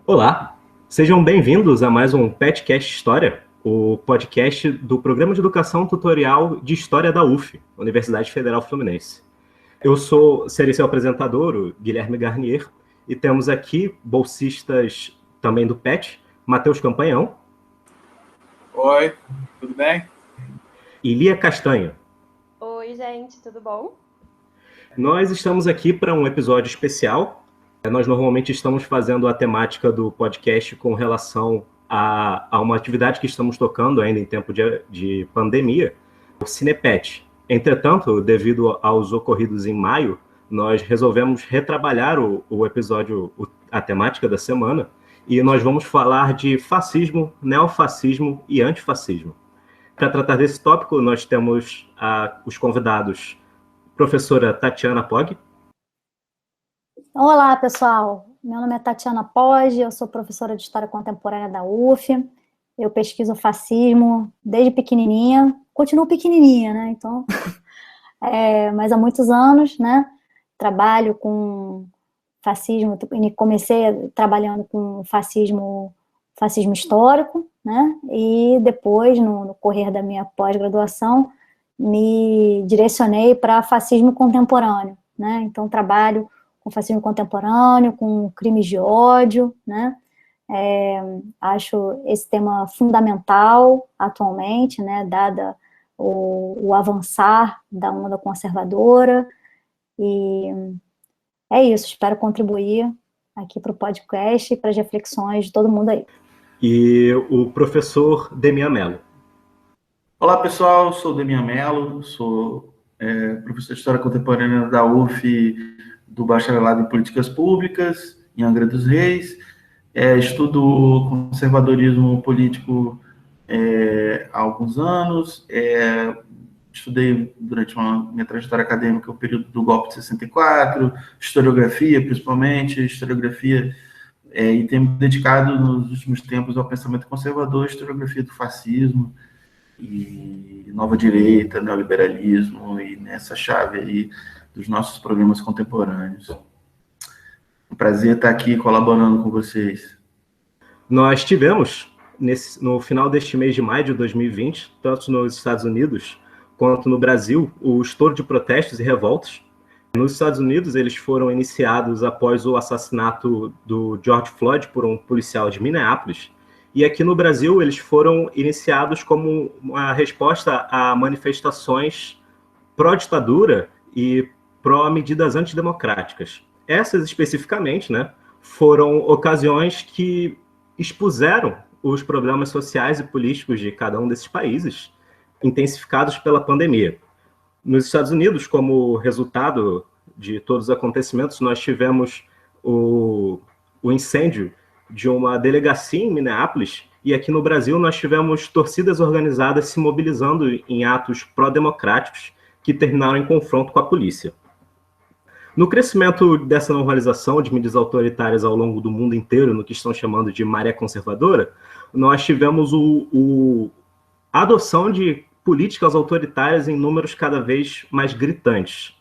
Olá, sejam bem-vindos a mais um PetCast História, o podcast do Programa de Educação Tutorial de História da UF, Universidade Federal Fluminense. Serei seu apresentador, o Guilherme Garnier, e temos aqui bolsistas também do PET, Matheus Campanhão. Oi, tudo bem? E Lia Castanho. Oi, gente, tudo bom? Nós estamos aqui para um episódio especial. Nós normalmente estamos fazendo a temática do podcast com relação a uma atividade que estamos tocando ainda em tempo de pandemia, o Cinepet. Entretanto, devido aos ocorridos em maio, nós resolvemos retrabalhar o episódio, a temática da semana, e nós vamos falar de fascismo, neofascismo e antifascismo. Para tratar desse tópico, nós temos os convidados, professora Tatiana Pog. Olá, pessoal. Meu nome é Tatiana Poggi, eu sou professora de História Contemporânea da UF. Eu pesquiso fascismo desde pequenininha. Continuo pequenininha, né? Então, mas há muitos anos, né? Trabalho com fascismo. Comecei trabalhando com fascismo histórico, né? E depois, no correr da minha pós-graduação, me direcionei para fascismo contemporâneo, né? Então, trabalho com fascismo contemporâneo, com crimes de ódio, né? Acho esse tema fundamental atualmente, né? Dada o avançar da onda conservadora, e é isso, espero contribuir aqui para o podcast e para as reflexões de todo mundo aí. E o professor Demian Mello. Olá, pessoal, sou Demian Mello, sou professor de História Contemporânea da UF, do Bacharelado em Políticas Públicas, em Angra dos Reis. Estudo conservadorismo político há alguns anos. Estudei durante minha trajetória acadêmica o período do golpe de 64, historiografia, principalmente, e tenho me dedicado nos últimos tempos ao pensamento conservador, historiografia do fascismo, e nova direita, neoliberalismo, e nessa chave aí dos nossos problemas contemporâneos. Um prazer estar aqui colaborando com vocês. Nós tivemos, no final deste mês de maio de 2020, tanto nos Estados Unidos quanto no Brasil, o estouro de protestos e revoltas. Nos Estados Unidos, eles foram iniciados após o assassinato do George Floyd por um policial de Minneapolis. E aqui no Brasil, eles foram iniciados como uma resposta a manifestações pró-ditadura e pró-medidas antidemocráticas. Essas, especificamente, né, foram ocasiões que expuseram os problemas sociais e políticos de cada um desses países, intensificados pela pandemia. Nos Estados Unidos, como resultado de todos os acontecimentos, nós tivemos o incêndio de uma delegacia em Minneapolis, e aqui no Brasil nós tivemos torcidas organizadas se mobilizando em atos pró-democráticos que terminaram em confronto com a polícia. No crescimento dessa normalização de medidas autoritárias ao longo do mundo inteiro, no que estão chamando de maré conservadora, nós tivemos a adoção de políticas autoritárias em números cada vez mais gritantes.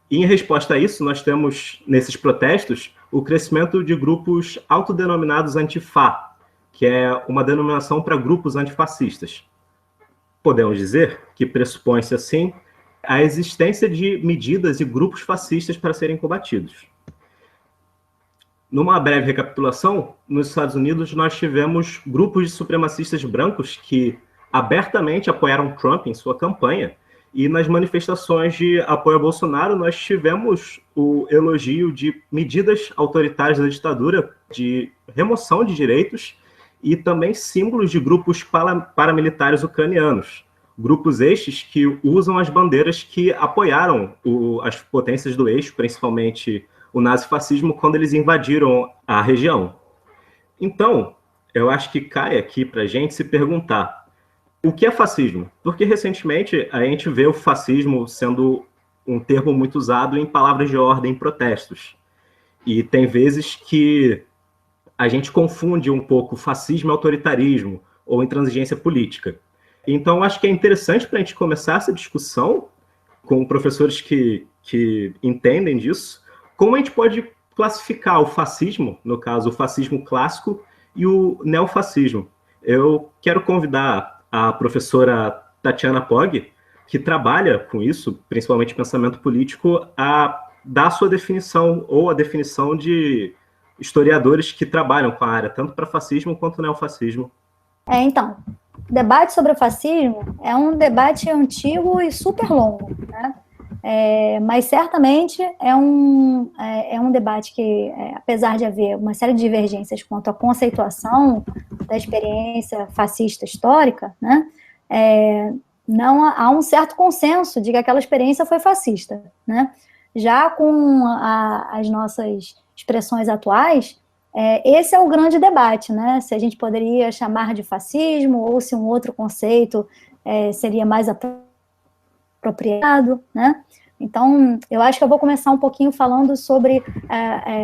E, em resposta a isso, nós temos, nesses protestos, o crescimento de grupos autodenominados antifa, que é uma denominação para grupos antifascistas. Podemos dizer que pressupõe-se, assim, a existência de medidas e grupos fascistas para serem combatidos. Numa breve recapitulação, nos Estados Unidos nós tivemos grupos de supremacistas brancos que abertamente apoiaram Trump em sua campanha, e nas manifestações de apoio a Bolsonaro nós tivemos o elogio de medidas autoritárias da ditadura, de remoção de direitos, e também símbolos de grupos paramilitares ucranianos. Grupos estes que usam as bandeiras que apoiaram as potências do eixo, principalmente o nazifascismo, quando eles invadiram a região. Então, eu acho que cai aqui para a gente se perguntar o que é fascismo? Porque recentemente a gente vê o fascismo sendo um termo muito usado em palavras de ordem, em protestos. E tem vezes que a gente confunde um pouco fascismo e autoritarismo, ou intransigência política. Então, acho que é interessante para a gente começar essa discussão com professores que entendem disso, como a gente pode classificar o fascismo, no caso, o fascismo clássico e o neofascismo. Eu quero convidar a professora Tatiana Poggi, que trabalha com isso, principalmente pensamento político, a dar a sua definição, ou a definição de historiadores que trabalham com a área, tanto para fascismo quanto neofascismo. Então, o debate sobre o fascismo é um debate antigo e super longo, né? Mas certamente é um debate que, apesar de haver uma série de divergências quanto à conceituação da experiência fascista histórica, né, não há um certo consenso de que aquela experiência foi fascista, né? Já com as nossas expressões atuais, esse é o grande debate, né? Se a gente poderia chamar de fascismo ou se um outro conceito seria mais apropriado, né? Então, eu acho que eu vou começar um pouquinho falando sobre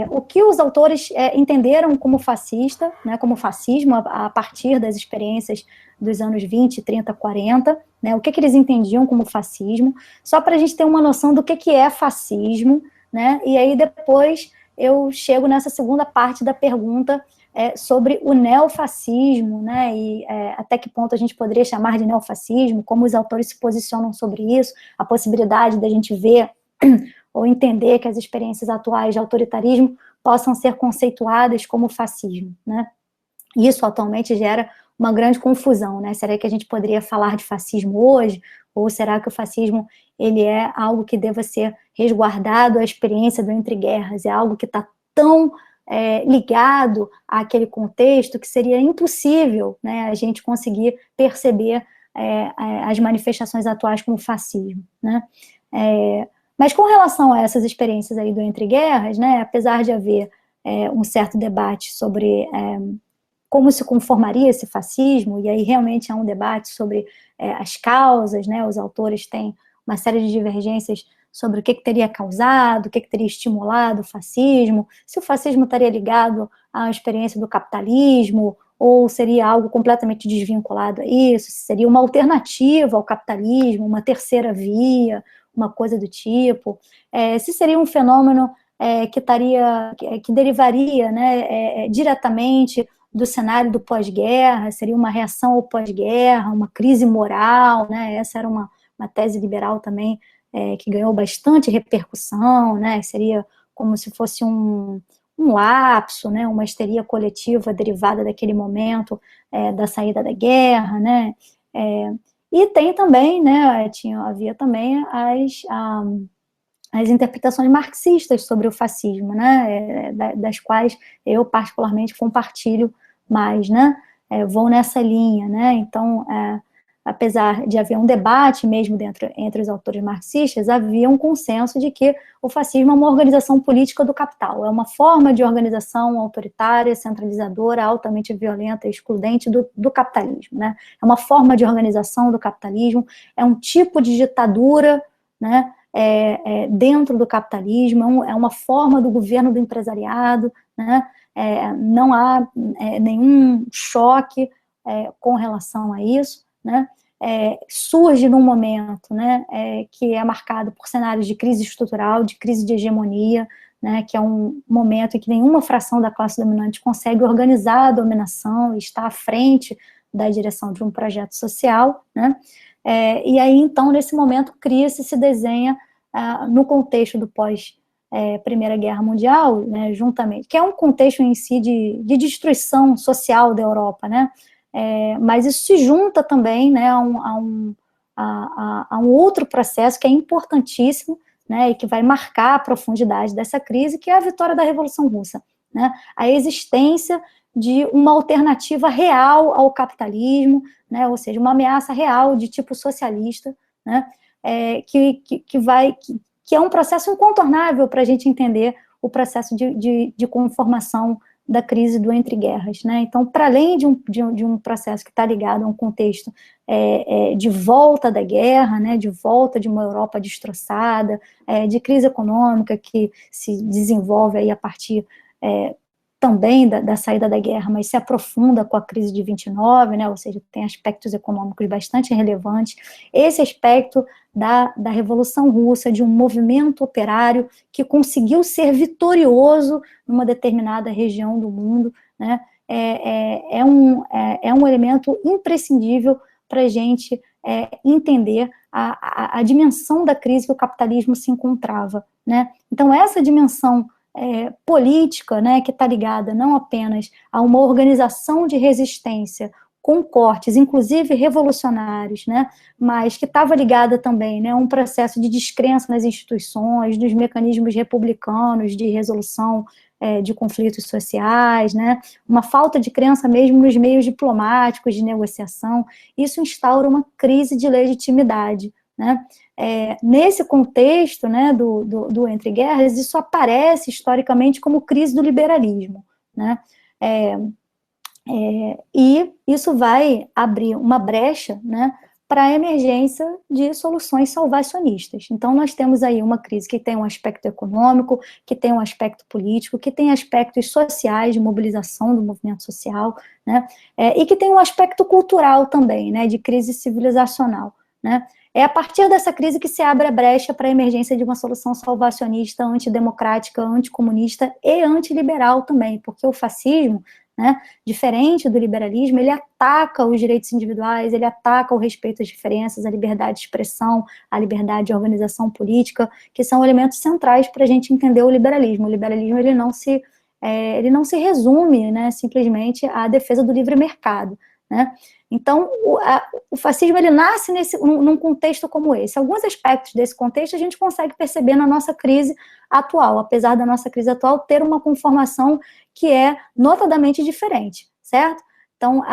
o que os autores entenderam como fascista, né, como fascismo, a partir das experiências dos anos 20, 30, 40, né, o que eles entendiam como fascismo, só para a gente ter uma noção do que é fascismo, né, e aí depois eu chego nessa segunda parte da pergunta sobre o neofascismo, né, e até que ponto a gente poderia chamar de neofascismo, como os autores se posicionam sobre isso, a possibilidade da gente ver ou entender que as experiências atuais de autoritarismo possam ser conceituadas como fascismo, né. Isso atualmente gera uma grande confusão, né, será que a gente poderia falar de fascismo hoje, ou será que o fascismo ele é algo que deva ser resguardado à experiência do entreguerras, é algo que está tão ligado àquele contexto que seria impossível, né, a gente conseguir perceber as manifestações atuais como fascismo, né. Mas com relação a essas experiências aí do entreguerras, né, apesar de haver um certo debate sobre como se conformaria esse fascismo, e aí realmente há um debate sobre as causas, né, os autores têm uma série de divergências sobre o que teria causado, o que teria estimulado o fascismo, se o fascismo estaria ligado à experiência do capitalismo, ou seria algo completamente desvinculado a isso, se seria uma alternativa ao capitalismo, uma terceira via, uma coisa do tipo, se seria um fenômeno que derivaria, né, diretamente do cenário do pós-guerra, seria uma reação ao pós-guerra, uma crise moral, né, essa era uma tese liberal também, que ganhou bastante repercussão, né, seria como se fosse um lapso, né, uma histeria coletiva derivada daquele momento da saída da guerra, né, e tem também, né, havia também as interpretações marxistas sobre o fascismo, né, das quais eu particularmente compartilho mais, né, vou nessa linha, né, então apesar de haver um debate mesmo entre os autores marxistas, havia um consenso de que o fascismo é uma organização política do capital, é uma forma de organização autoritária, centralizadora, altamente violenta e excludente do capitalismo, né? É uma forma de organização do capitalismo, é um tipo de ditadura, né, dentro do capitalismo, é uma forma do governo do empresariado, né? Não há nenhum choque com relação a isso, né? Surge num momento, né, que é marcado por cenários de crise estrutural, de crise de hegemonia, né, que é um momento em que nenhuma fração da classe dominante consegue organizar a dominação e está à frente da direção de um projeto social, né, e aí, então, nesse momento, cria-se, se desenha, no contexto do pós-Primeira Guerra Mundial, né, juntamente, que é um contexto em si de destruição social da Europa, né, mas isso se junta também, né, a um outro processo que é importantíssimo, né, e que vai marcar a profundidade dessa crise, que é a vitória da Revolução Russa, né, a existência de uma alternativa real ao capitalismo, né, ou seja, uma ameaça real de tipo socialista, né, que é um processo incontornável para a gente entender o processo de conformação da crise do entreguerras, né? Então, para além de um processo que está ligado a um contexto de volta da guerra, né, de volta de uma Europa destroçada, de crise econômica que se desenvolve aí a partir também da saída da guerra, mas se aprofunda com a crise de 29, né, ou seja, tem aspectos econômicos bastante relevantes, esse aspecto da Revolução Russa, de um movimento operário que conseguiu ser vitorioso numa determinada região do mundo, né, é um elemento imprescindível para a gente entender a dimensão da crise que o capitalismo se encontrava, né? Então, essa dimensão política, né, que está ligada não apenas a uma organização de resistência com cortes, inclusive revolucionários, né, mas que estava ligada também, né, a um processo de descrença nas instituições, dos mecanismos republicanos de resolução de conflitos sociais, né, uma falta de crença mesmo nos meios diplomáticos de negociação. Isso instaura uma crise de legitimidade, né. Nesse contexto, né, do entre guerras, isso aparece historicamente como crise do liberalismo, né, e isso vai abrir uma brecha, né, para a emergência de soluções salvacionistas. Então, nós temos aí uma crise que tem um aspecto econômico, que tem um aspecto político, que tem aspectos sociais, de mobilização do movimento social, né, e que tem um aspecto cultural também, né, de crise civilizacional, né. É a partir dessa crise que se abre a brecha para a emergência de uma solução salvacionista, antidemocrática, anticomunista e antiliberal também, porque o fascismo, né, diferente do liberalismo, ele ataca os direitos individuais, ele ataca o respeito às diferenças, a liberdade de expressão, a liberdade de organização política, que são elementos centrais para a gente entender o liberalismo. O liberalismo ele não se resume, né, simplesmente à defesa do livre mercado, né? Então, o fascismo ele nasce num contexto como esse. Alguns aspectos desse contexto a gente consegue perceber na nossa crise atual, apesar da nossa crise atual ter uma conformação que é notadamente diferente, certo? Então,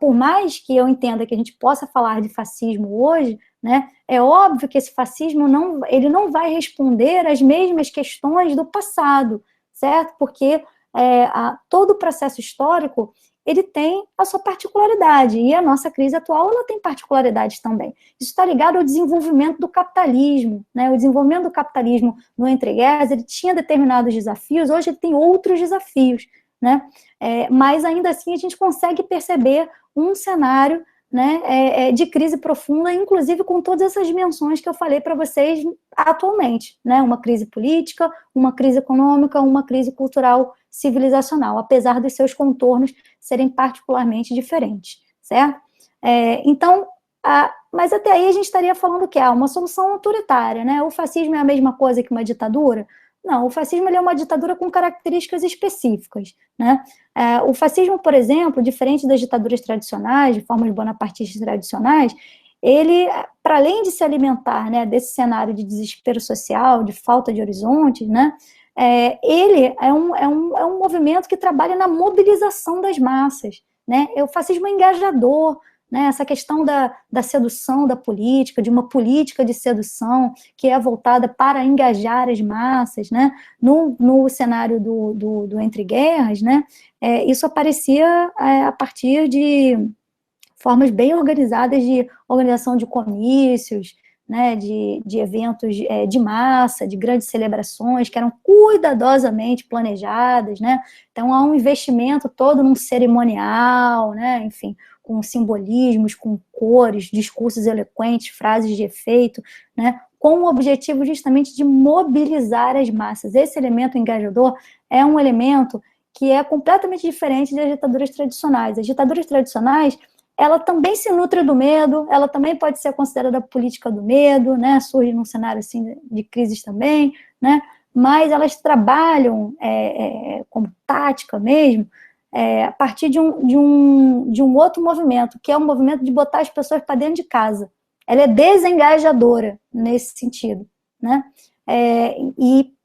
por mais que eu entenda que a gente possa falar de fascismo hoje, né, é óbvio que esse fascismo ele não vai responder às mesmas questões do passado, certo? Porque todo o processo histórico ele tem a sua particularidade, e a nossa crise atual, ela tem particularidades também. Isso está ligado ao desenvolvimento do capitalismo, né? O desenvolvimento do capitalismo no entreguerras, ele tinha determinados desafios, hoje ele tem outros desafios, né? Mas ainda assim a gente consegue perceber um cenário, né, de crise profunda, inclusive com todas essas dimensões que eu falei para vocês atualmente, né? Uma crise política, uma crise econômica, uma crise cultural civilizacional, apesar dos seus contornos serem particularmente diferentes, certo? Então, mas até aí a gente estaria falando que uma solução autoritária, né? O fascismo é a mesma coisa que uma ditadura? Não, o fascismo ele é uma ditadura com características específicas, né? O fascismo, por exemplo, diferente das ditaduras tradicionais, de formas bonapartistas tradicionais, ele, para além de se alimentar, né, desse cenário de desespero social, de falta de horizontes, né, ele é um movimento que trabalha na mobilização das massas, né? O fascismo é engajador, né? Essa questão da sedução da política, de uma política de sedução que é voltada para engajar as massas, né? No cenário do entre guerras, né? Isso aparecia a partir de formas bem organizadas de organização de comícios, né, de eventos de massa, de grandes celebrações, que eram cuidadosamente planejadas, né? Então há um investimento todo num cerimonial, né, enfim, com simbolismos, com cores, discursos eloquentes, frases de efeito, né, com o objetivo justamente de mobilizar as massas. Esse elemento engajador é um elemento que é completamente diferente das ditaduras tradicionais. As ditaduras tradicionais, ela também se nutre do medo, ela também pode ser considerada política do medo, né, surge num cenário assim de crises também, né, mas elas trabalham como tática mesmo, a partir de um outro movimento, que é um movimento de botar as pessoas para dentro de casa. Ela é desengajadora nesse sentido, né,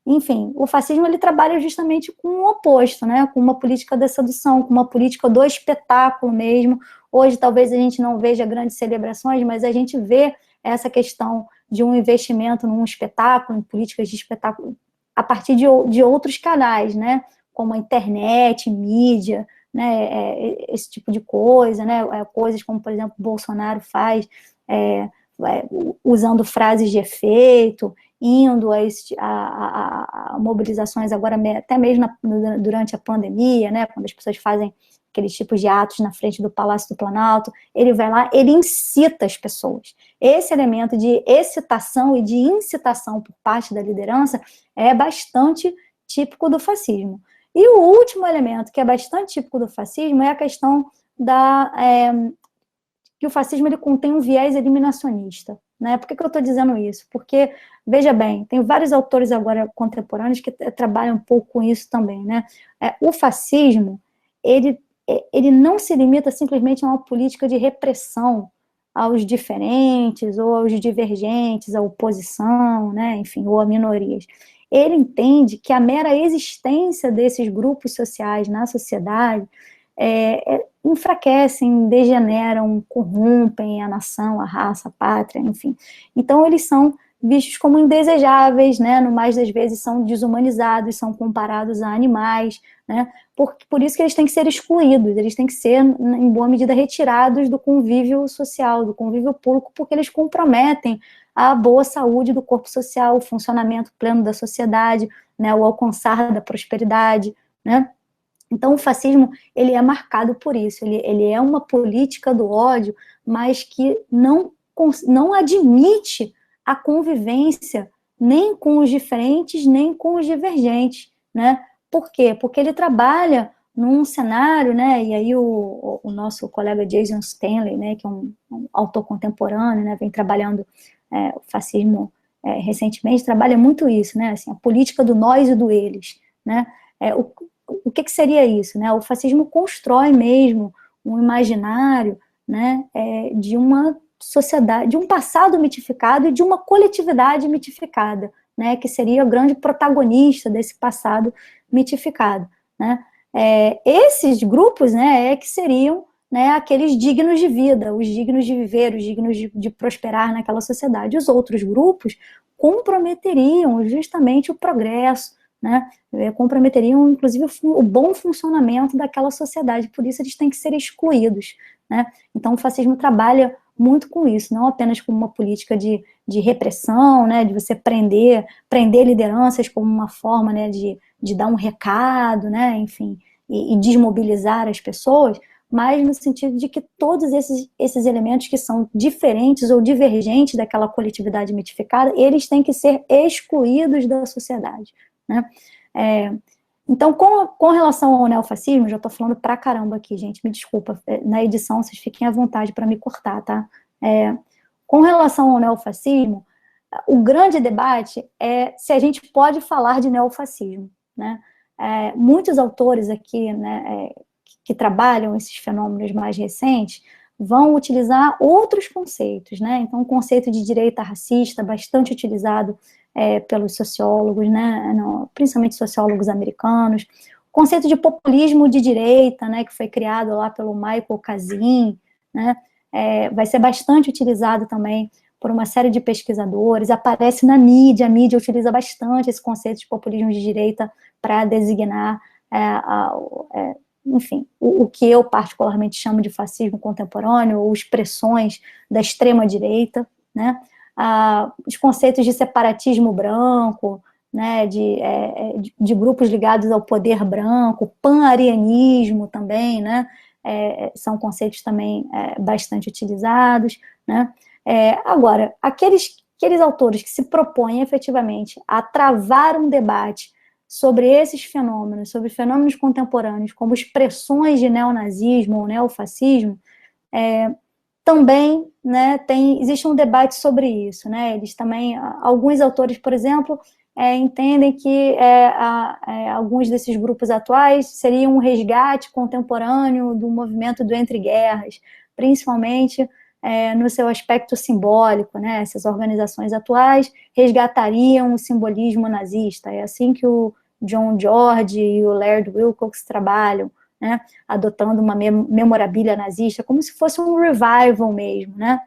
enfim, o fascismo ele trabalha justamente com o oposto, né, com uma política da sedução, com uma política do espetáculo mesmo. Hoje talvez a gente não veja grandes celebrações, mas a gente vê essa questão de um investimento num espetáculo, em políticas de espetáculo, a partir de outros canais, né, como a internet, mídia, né, esse tipo de coisa, né, coisas como, por exemplo, Bolsonaro faz, usando frases de efeito, indo a mobilizações agora, até mesmo durante a pandemia, né, quando as pessoas fazem aqueles tipos de atos na frente do Palácio do Planalto, ele vai lá, ele incita as pessoas. Esse elemento de excitação e de incitação por parte da liderança é bastante típico do fascismo. E o último elemento que é bastante típico do fascismo é a questão que o fascismo ele contém um viés eliminacionista. Né? Por que eu estou dizendo isso? Porque, veja bem, tem vários autores agora contemporâneos que trabalham um pouco com isso também. Né? O fascismo, ele não se limita simplesmente a uma política de repressão aos diferentes, ou aos divergentes, à oposição, né? Enfim, ou a minorias. Ele entende que a mera existência desses grupos sociais na sociedade enfraquecem, degeneram, corrompem a nação, a raça, a pátria, enfim. Então, eles são vistos como indesejáveis, né? No mais das vezes são desumanizados, são comparados a animais, né? Por isso que eles têm que ser excluídos, eles têm que ser, em boa medida, retirados do convívio social, do convívio público, porque eles comprometem a boa saúde do corpo social, o funcionamento pleno da sociedade, né? O alcançar da prosperidade, né? Então, o fascismo, ele é marcado por isso, ele é uma política do ódio, mas que não admite a convivência nem com os diferentes, nem com os divergentes, né? Por quê? Porque ele trabalha num cenário, né? E aí o nosso colega Jason Stanley, né? Que é um autor contemporâneo, né? Vem trabalhando o fascismo recentemente, trabalha muito isso, né? Assim, a política do nós e do eles, né? O que seria isso, né? O fascismo constrói mesmo um imaginário, né? De uma sociedade, de um passado mitificado e de uma coletividade mitificada, né, que seria o grande protagonista desse passado mitificado, né. Esses grupos, né, que seriam, né, aqueles dignos de vida, os dignos de viver, os dignos de prosperar naquela sociedade. Os outros grupos comprometeriam justamente o progresso, né, comprometeriam, inclusive, o bom funcionamento daquela sociedade, por isso eles têm que ser excluídos, né. Então, o fascismo trabalha muito com isso, não apenas como uma política de repressão, né, de você prender lideranças como uma forma, né, de dar um recado, né, enfim, e desmobilizar as pessoas, mas no sentido de que todos esses elementos que são diferentes ou divergentes daquela coletividade mitificada, eles têm que ser excluídos da sociedade, né. Então, com relação ao neofascismo, já estou falando pra caramba aqui, gente, me desculpa, na edição vocês fiquem à vontade para me cortar, tá? Com relação ao neofascismo, o grande debate é se a gente pode falar de neofascismo, né? Muitos autores aqui, né, que trabalham esses fenômenos mais recentes, vão utilizar outros conceitos, né? Então, o conceito de direita racista, bastante utilizado pelos sociólogos, né, principalmente sociólogos americanos, o conceito de populismo de direita, né, que foi criado lá pelo Michael Kazin, né, vai ser bastante utilizado também por uma série de pesquisadores, aparece na mídia, a mídia utiliza bastante esse conceito de populismo de direita para designar, enfim, o que eu particularmente chamo de fascismo contemporâneo, ou expressões da extrema-direita, né, os conceitos de separatismo branco, né, de grupos ligados ao poder branco, pan-arianismo também, né, são conceitos também bastante utilizados, né. Agora, aqueles autores que se propõem efetivamente a travar um debate sobre esses fenômenos, sobre fenômenos contemporâneos, como expressões de neonazismo ou neofascismo, também, né, existe um debate sobre isso, né, eles também, alguns autores, por exemplo, entendem que alguns desses grupos atuais seriam um resgate contemporâneo do movimento do entre-guerras, principalmente no seu aspecto simbólico, né, essas organizações atuais resgatariam o simbolismo nazista, é assim que o John George e o Laird Wilcox trabalham, né, adotando uma memorabilia nazista, como se fosse um revival mesmo, né.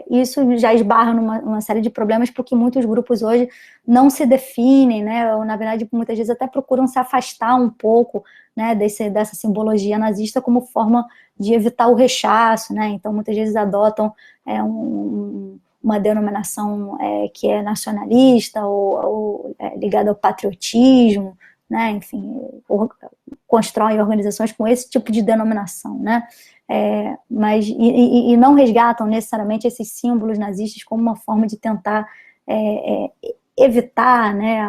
Isso já esbarra numa série de problemas, porque muitos grupos hoje não se definem, né, ou, na verdade, muitas vezes até procuram se afastar um pouco, né, dessa simbologia nazista como forma de evitar o rechaço, né, então muitas vezes adotam uma denominação que é nacionalista ou ligada ao patriotismo, né? Enfim, constroem organizações com esse tipo de denominação, né? Mas não resgatam necessariamente esses símbolos nazistas como uma forma de tentar evitar, né,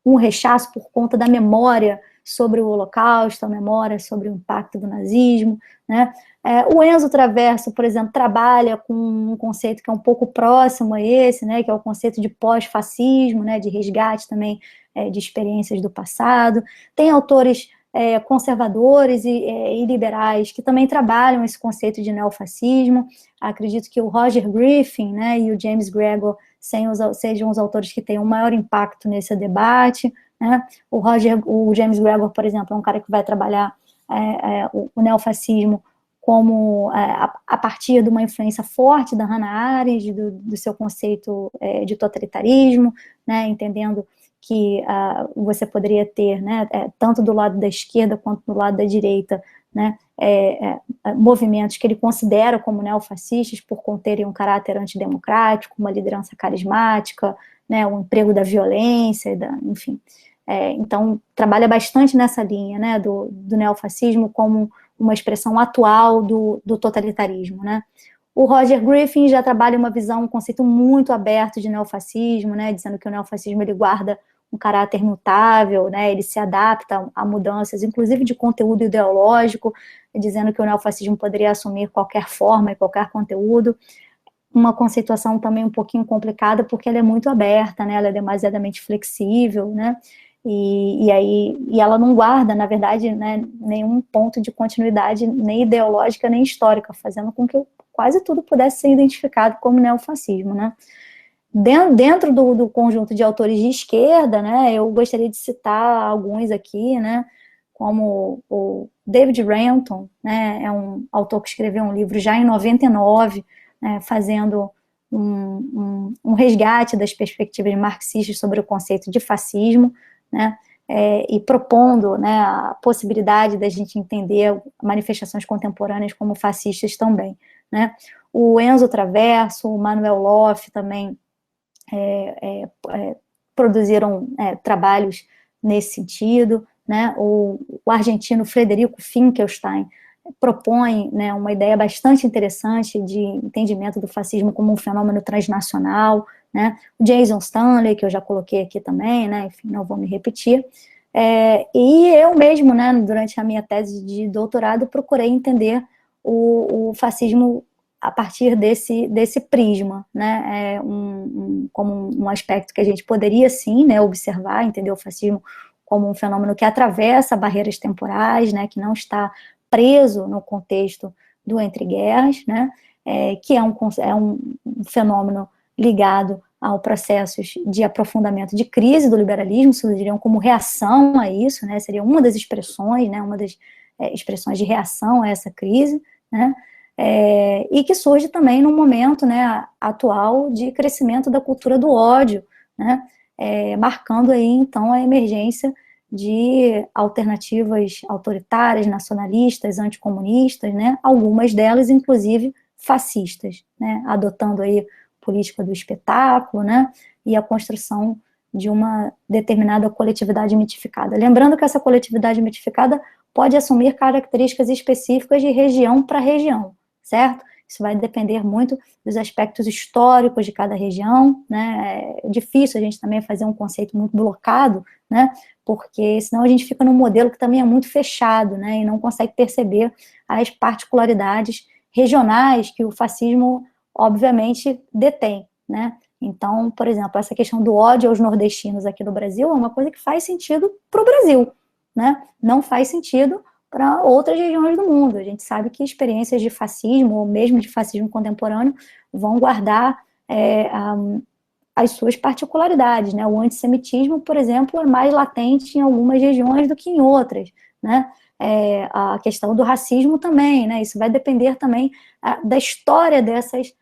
um rechaço por conta da memória sobre o Holocausto, a memória sobre o impacto do nazismo, né? O Enzo Traverso, por exemplo, trabalha com um conceito que é um pouco próximo a esse, né, que é o conceito de pós-fascismo, né, de resgate também de experiências do passado. Tem autores conservadores e liberais que também trabalham esse conceito de neofascismo. Acredito que o Roger Griffin, né, e o James Gregor sejam os autores que têm um maior impacto nesse debate, né? O James Gregor, por exemplo, é um cara que vai trabalhar o neofascismo como a partir de uma influência forte da Hannah Arendt, do seu conceito de totalitarismo, né, entendendo que você poderia ter, né, tanto do lado da esquerda quanto do lado da direita, né, movimentos que ele considera como neofascistas por conterem um caráter antidemocrático, uma liderança carismática, né, o emprego da violência, enfim. Então, trabalha bastante nessa linha, né, do neofascismo como uma expressão atual do totalitarismo, né. O Roger Griffin já trabalha um conceito muito aberto de neofascismo, né, dizendo que o neofascismo ele guarda um caráter mutável, né, ele se adapta a mudanças, inclusive de conteúdo ideológico, dizendo que o neofascismo poderia assumir qualquer forma e qualquer conteúdo. Uma conceituação também um pouquinho complicada, porque ela é muito aberta, né, ela é demasiadamente flexível, né, e ela não guarda, na verdade, né, nenhum ponto de continuidade, nem ideológica, nem histórica, fazendo com que quase tudo pudesse ser identificado como neofascismo, né. Dentro do conjunto de autores de esquerda, né, eu gostaria de citar alguns aqui, né, como o David Renton, né, é um autor que escreveu um livro já em 99, né, fazendo um resgate das perspectivas marxistas sobre o conceito de fascismo, né, e propondo, né, a possibilidade da gente entender manifestações contemporâneas como fascistas também, né. O Enzo Traverso, o Manuel Loff também produziram trabalhos nesse sentido, né? O argentino Frederico Finkelstein propõe, né, uma ideia bastante interessante de entendimento do fascismo como um fenômeno transnacional, né? O Jason Stanley, que eu já coloquei aqui também, né? Enfim, não vou me repetir. E eu mesmo, né, durante a minha tese de doutorado, procurei entender o fascismo a partir desse prisma, né, como um aspecto que a gente poderia, sim, né, observar, entender o fascismo como um fenômeno que atravessa barreiras temporais, né, que não está preso no contexto do entre-guerras, né, que é um fenômeno ligado a processos de aprofundamento de crise do liberalismo, surgiriam como reação a isso, né, seria uma das expressões, né, uma das expressões de reação a essa crise, né, e que surge também num momento, né, atual de crescimento da cultura do ódio, né, marcando aí, então, a emergência de alternativas autoritárias, nacionalistas, anticomunistas, né, algumas delas, inclusive, fascistas, né, adotando aí política do espetáculo, né, e a construção de uma determinada coletividade mitificada. Lembrando que essa coletividade mitificada pode assumir características específicas de região para região, certo? Isso vai depender muito dos aspectos históricos de cada região, né? É difícil a gente também fazer um conceito muito blocado, né? Porque senão a gente fica num modelo que também é muito fechado, né? E não consegue perceber as particularidades regionais que o fascismo, obviamente, detém, né? Então, por exemplo, essa questão do ódio aos nordestinos aqui no Brasil é uma coisa que faz sentido para o Brasil, né? Não faz sentido para outras regiões do mundo. A gente sabe que experiências de fascismo, ou mesmo de fascismo contemporâneo, vão guardar as suas particularidades, né? O antissemitismo, por exemplo, é mais latente em algumas regiões do que em outras, né? A questão do racismo também, né? Isso vai depender também da história dessas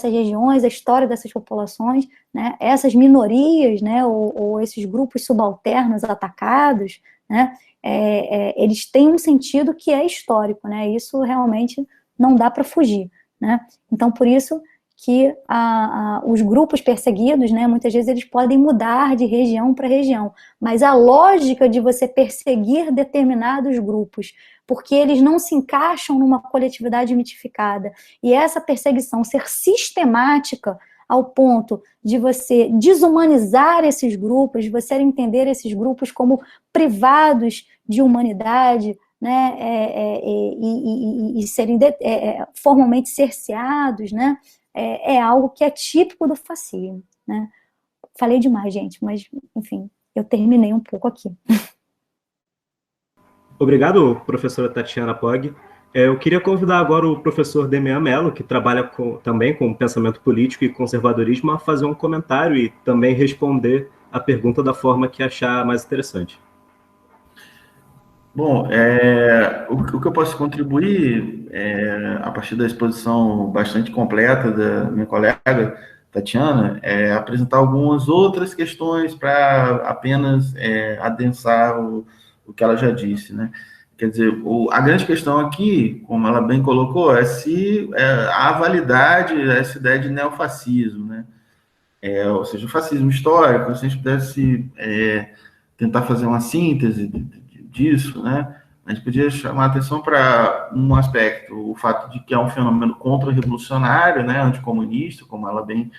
regiões, a história dessas populações, né? Essas minorias, né? Ou esses grupos subalternos atacados, né? Eles têm um sentido que é histórico, né? Isso realmente não dá para fugir, né? Então, por isso que os grupos perseguidos, né, muitas vezes eles podem mudar de região para região, mas a lógica de você perseguir determinados grupos, porque eles não se encaixam numa coletividade mitificada, e essa perseguição ser sistemática ao ponto de você desumanizar esses grupos, de você entender esses grupos como privados de humanidade, né, e serem formalmente cerceados, né, é algo que é típico do fascismo, né. Falei demais, gente, mas, enfim, eu terminei um pouco aqui. Obrigado, professora Tatiana Pog. Eu queria convidar agora o professor Demian Mello, que trabalha também com pensamento político e conservadorismo, a fazer um comentário e também responder a pergunta da forma que achar mais interessante. Bom, o que eu posso contribuir, a partir da exposição bastante completa da minha colega Tatiana, é apresentar algumas outras questões para apenas adensar o que ela já disse, né? Quer dizer, a grande questão aqui, como ela bem colocou, é se há validade essa ideia de neofascismo, né? Ou seja, o fascismo histórico, se a gente pudesse tentar fazer uma síntese disso, né? A gente podia chamar a atenção para um aspecto, o fato de que é um fenômeno contra-revolucionário, né, anticomunista, como ela bem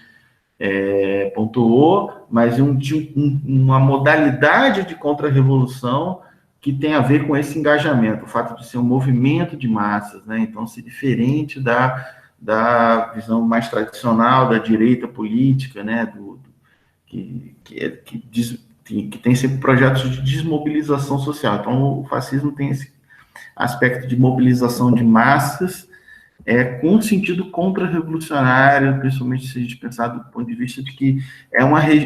pontuou, mas uma modalidade de contra-revolução que tem a ver com esse engajamento, o fato de ser um movimento de massas, né? Então, se diferente da visão mais tradicional da direita política, né, que tem sempre projetos de desmobilização social. Então, o fascismo tem esse aspecto de mobilização de massas, com sentido contra-revolucionário, principalmente se a gente pensar do ponto de vista de que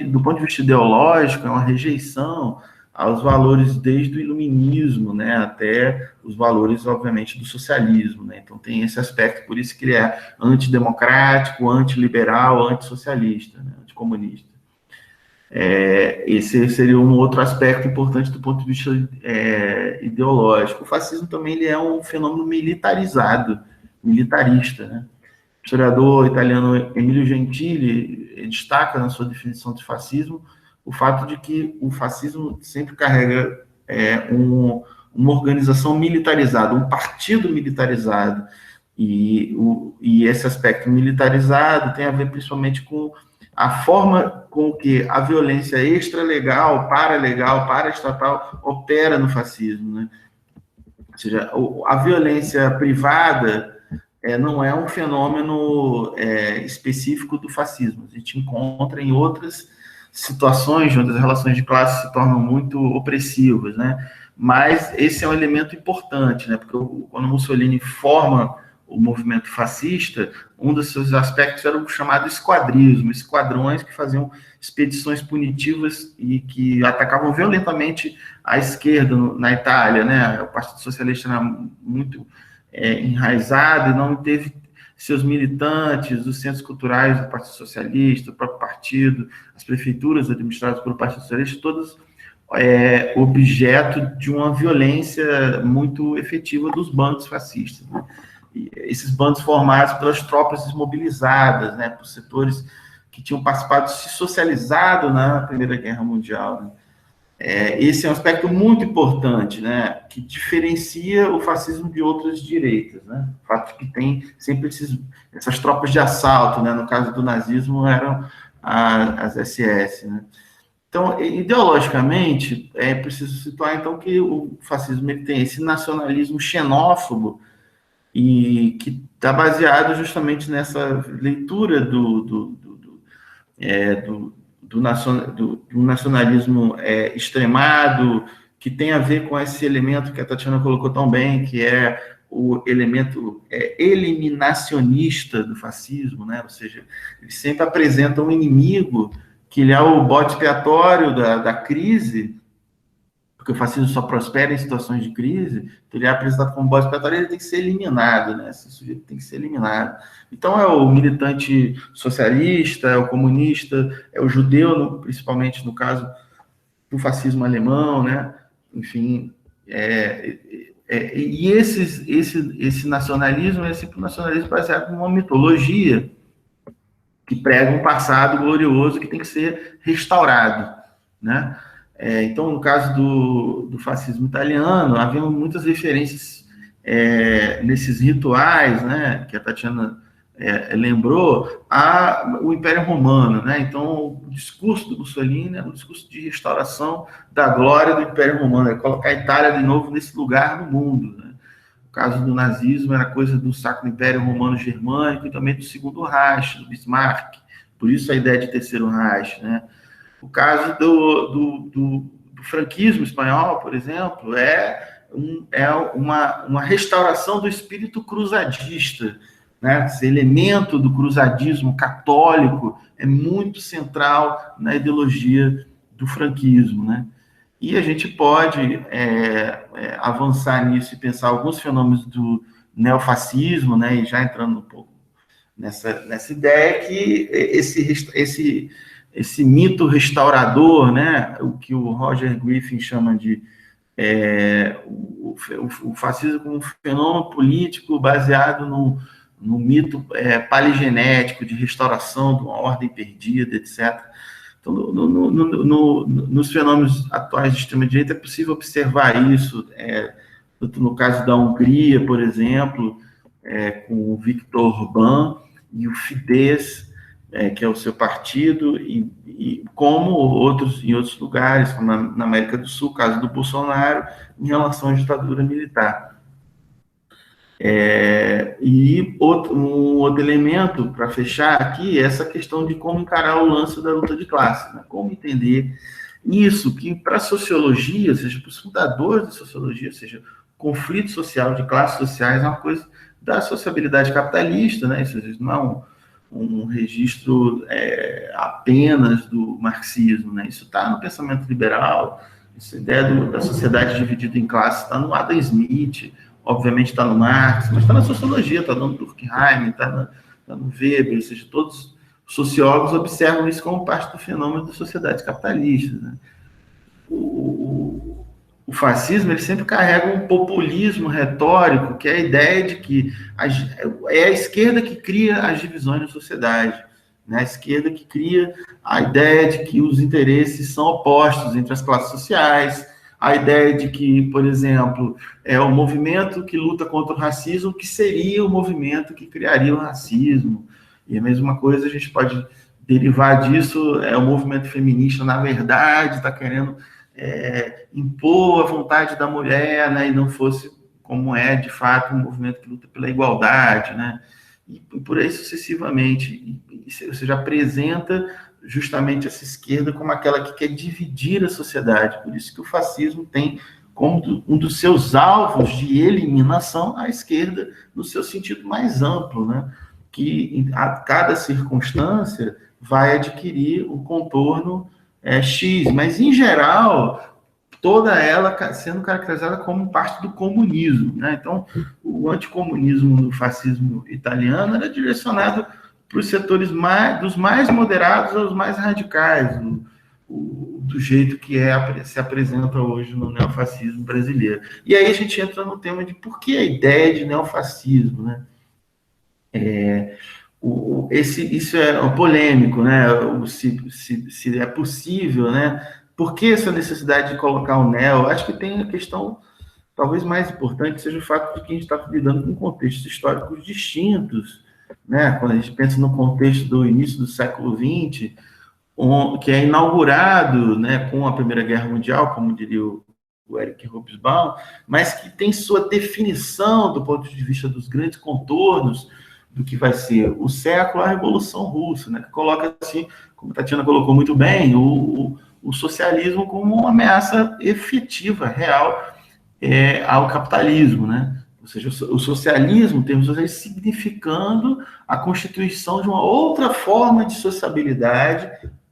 do ponto de vista ideológico, é uma rejeição aos valores desde o iluminismo, né, até os valores, obviamente, do socialismo, né? Então tem esse aspecto, por isso que ele é antidemocrático, antiliberal, antissocialista, né, anticomunista. Esse seria um outro aspecto importante do ponto de vista ideológico. O fascismo também ele é um fenômeno militarista, né? O historiador italiano Emilio Gentili destaca na sua definição de fascismo o fato de que o fascismo sempre carrega uma organização militarizada, um partido militarizado, e esse aspecto militarizado tem a ver principalmente com a forma com que a violência extralegal, paraestatal, opera no fascismo, né? Ou seja, a violência privada não é um fenômeno específico do fascismo. A gente encontra em outras situações onde as relações de classe se tornam muito opressivas, né? Mas esse é um elemento importante, né? Porque quando Mussolini forma o movimento fascista, um dos seus aspectos era o chamado esquadrismo, esquadrões que faziam expedições punitivas e que atacavam violentamente a esquerda na Itália, né? O Partido Socialista era muito enraizado e não teve seus militantes, os centros culturais do Partido Socialista, o próprio partido, as prefeituras administradas pelo Partido Socialista, todas objeto de uma violência muito efetiva dos bandos fascistas, né? E esses bandos formados pelas tropas desmobilizadas, né, por setores que tinham participado, se socializado na Primeira Guerra Mundial, né? Esse é um aspecto muito importante, né, que diferencia o fascismo de outras direitas, né? O fato de que tem sempre essas tropas de assalto, né? No caso do nazismo eram as SS, né? Então, ideologicamente, é preciso situar então que o fascismo ele tem esse nacionalismo xenófobo e que está baseado justamente nessa leitura do nacionalismo extremado, que tem a ver com esse elemento que a Tatiana colocou tão bem, que é o elemento eliminacionista do fascismo, né? Ou seja, ele sempre apresenta um inimigo que ele é o bode expiatório da crise, porque o fascismo só prospera em situações de crise, então ele é apresentado como bode expiatório, ele tem que ser eliminado, né? Esse sujeito tem que ser eliminado. Então é o militante socialista, é o comunista, é o judeu, principalmente no caso do fascismo alemão, né? Enfim, e esse nacionalismo é sempre um nacionalismo baseado numa mitologia que prega um passado glorioso que tem que ser restaurado, né? Então, no caso do fascismo italiano, havia muitas referências nesses rituais, né, que a Tatiana lembrou, o Império Romano, né? Então, o discurso do Mussolini é um discurso de restauração da glória do Império Romano, é colocar a Itália de novo nesse lugar no mundo, né? O caso do nazismo era coisa do Sacro Império Romano Germânico e também do Segundo Reich, do Bismarck, por isso a ideia de Terceiro Reich, né? O caso do franquismo espanhol, por exemplo, é uma restauração do espírito cruzadista, né? Esse elemento do cruzadismo católico é muito central na ideologia do franquismo, né? E a gente pode avançar nisso e pensar alguns fenômenos do neofascismo, né? E já entrando um pouco nessa ideia que esse mito restaurador, né? O que o Roger Griffin chama de o fascismo como um fenômeno político baseado no mito paligenético de restauração de uma ordem perdida, etc. Então, nos fenômenos atuais de extrema-direita é possível observar isso, no caso da Hungria, por exemplo, com o Viktor Orbán e o Fidesz, que é o seu partido, e como em outros lugares, como na América do Sul, caso do Bolsonaro, em relação à ditadura militar. E um outro elemento, para fechar aqui, é essa questão de como encarar o lance da luta de classe, né? Como entender isso, que para a sociologia, ou seja, para os fundadores da sociologia, ou seja, conflito social de classes sociais é uma coisa da sociabilidade capitalista, né? Isso não é um registro apenas do marxismo, né? Isso está no pensamento liberal, essa ideia da sociedade dividida em classes está no Adam Smith, obviamente está no Marx, mas está na sociologia, está no Durkheim, está no Weber, ou seja, todos os sociólogos observam isso como parte do fenômeno da sociedade capitalista, né? O fascismo ele sempre carrega um populismo retórico, que é a ideia de que é a esquerda que cria as divisões na sociedade, né? A esquerda que cria a ideia de que os interesses são opostos entre as classes sociais, a ideia de que, por exemplo, o movimento que luta contra o racismo que seria o movimento que criaria o racismo. E a mesma coisa a gente pode derivar disso, o movimento feminista, na verdade, está querendo impor a vontade da mulher, né, e não fosse, como de fato, um movimento que luta pela igualdade, né, e por aí sucessivamente. E você já apresenta justamente essa esquerda como aquela que quer dividir a sociedade, por isso que o fascismo tem como um dos seus alvos de eliminação a esquerda, no seu sentido mais amplo, né, que a cada circunstância vai adquirir um contorno X, mas, em geral, toda ela sendo caracterizada como parte do comunismo, né? Então, o anticomunismo no fascismo italiano era direcionado para os setores dos mais moderados aos mais radicais, do jeito que se apresenta hoje no neofascismo brasileiro. E aí a gente entra no tema de por que a ideia de neofascismo, né? Isso é polêmico, né? Se é possível, né? Por que essa necessidade de colocar o neo? Acho que tem a questão, talvez mais importante, seja o fato de que a gente está lidando com contextos históricos distintos, né? Quando a gente pensa no contexto do início do século XX, que é inaugurado, né, com a Primeira Guerra Mundial, como diria o Eric Hobsbawm, mas que tem sua definição do ponto de vista dos grandes contornos do que vai ser o século, a Revolução Russa, né, que coloca assim, como a Tatiana colocou muito bem, o socialismo como uma ameaça efetiva, real, ao capitalismo, né? Ou seja, o socialismo, temos significando a constituição de uma outra forma de sociabilidade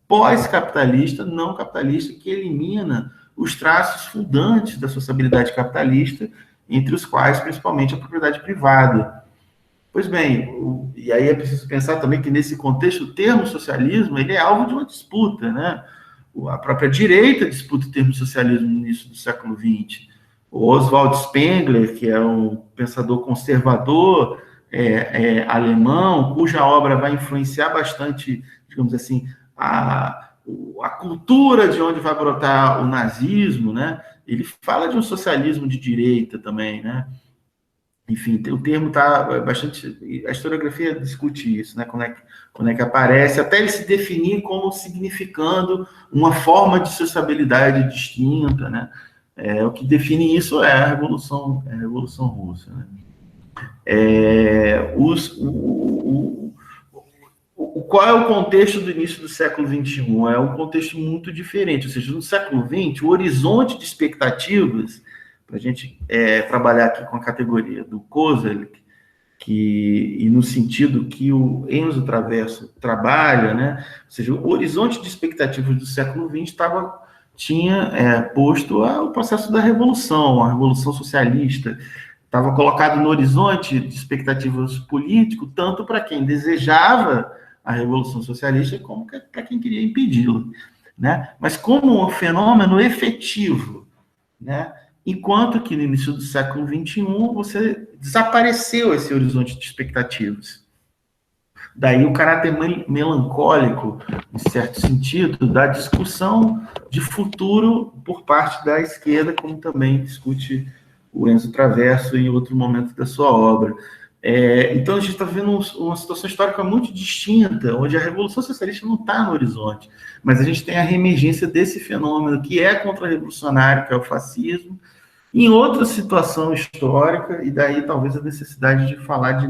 pós-capitalista, não capitalista, que elimina os traços fundantes da sociabilidade capitalista, entre os quais, principalmente, a propriedade privada. Pois bem, e aí é preciso pensar também que, nesse contexto, o termo socialismo ele é alvo de uma disputa, né? A própria direita disputa o termo socialismo no início do século XX. O Oswald Spengler, que é um pensador conservador, alemão, cuja obra vai influenciar bastante, digamos assim, a cultura de onde vai brotar o nazismo, né? Ele fala de um socialismo de direita também, né? Enfim, o termo está bastante... A historiografia discute isso, né? Quando é que aparece, até ele se definir como significando uma forma de sociabilidade distinta, né? O que define isso é a Revolução Russa, né? Qual é o contexto do início do século XXI? É um contexto muito diferente, ou seja, no século XX, o horizonte de expectativas, para a gente trabalhar aqui com a categoria do Koselleck, e no sentido que o Enzo Traverso trabalha, né? Ou seja, o horizonte de expectativas do século XX tinha posto o processo da revolução, a revolução socialista, estava colocado no horizonte de expectativas político, tanto para quem desejava a Revolução Socialista, como para quem queria impedi-la, né? Mas como um fenômeno efetivo, né? Enquanto que no início do século XXI, você desapareceu esse horizonte de expectativas. Daí o caráter melancólico, em certo sentido, da discussão de futuro por parte da esquerda, como também discute o Enzo Traverso em outro momento da sua obra. Então, a gente está vendo uma situação histórica muito distinta, onde a Revolução Socialista não está no horizonte, mas a gente tem a reemergência desse fenômeno, que é contra-revolucionário, que é o fascismo, em outra situação histórica, e daí talvez a necessidade de falar de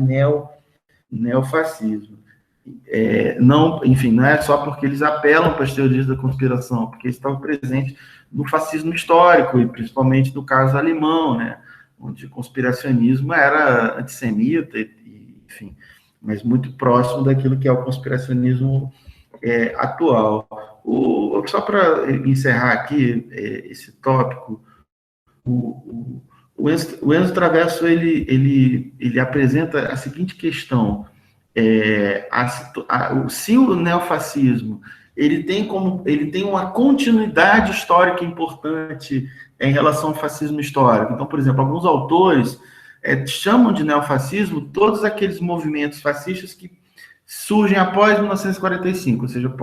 neofascismo. Não é só porque eles apelam para as teorias da conspiração, porque eles estavam presentes no fascismo histórico, e principalmente no caso alemão, né, onde o conspiracionismo era antissemita, enfim, mas muito próximo daquilo que é o conspiracionismo atual. Só para encerrar aqui esse tópico, o Enzo Traverso ele apresenta a seguinte questão: se o neofascismo ele tem uma continuidade histórica importante em relação ao fascismo histórico. Então, por exemplo, alguns autores chamam de neofascismo todos aqueles movimentos fascistas que surgem após 1945, ou seja,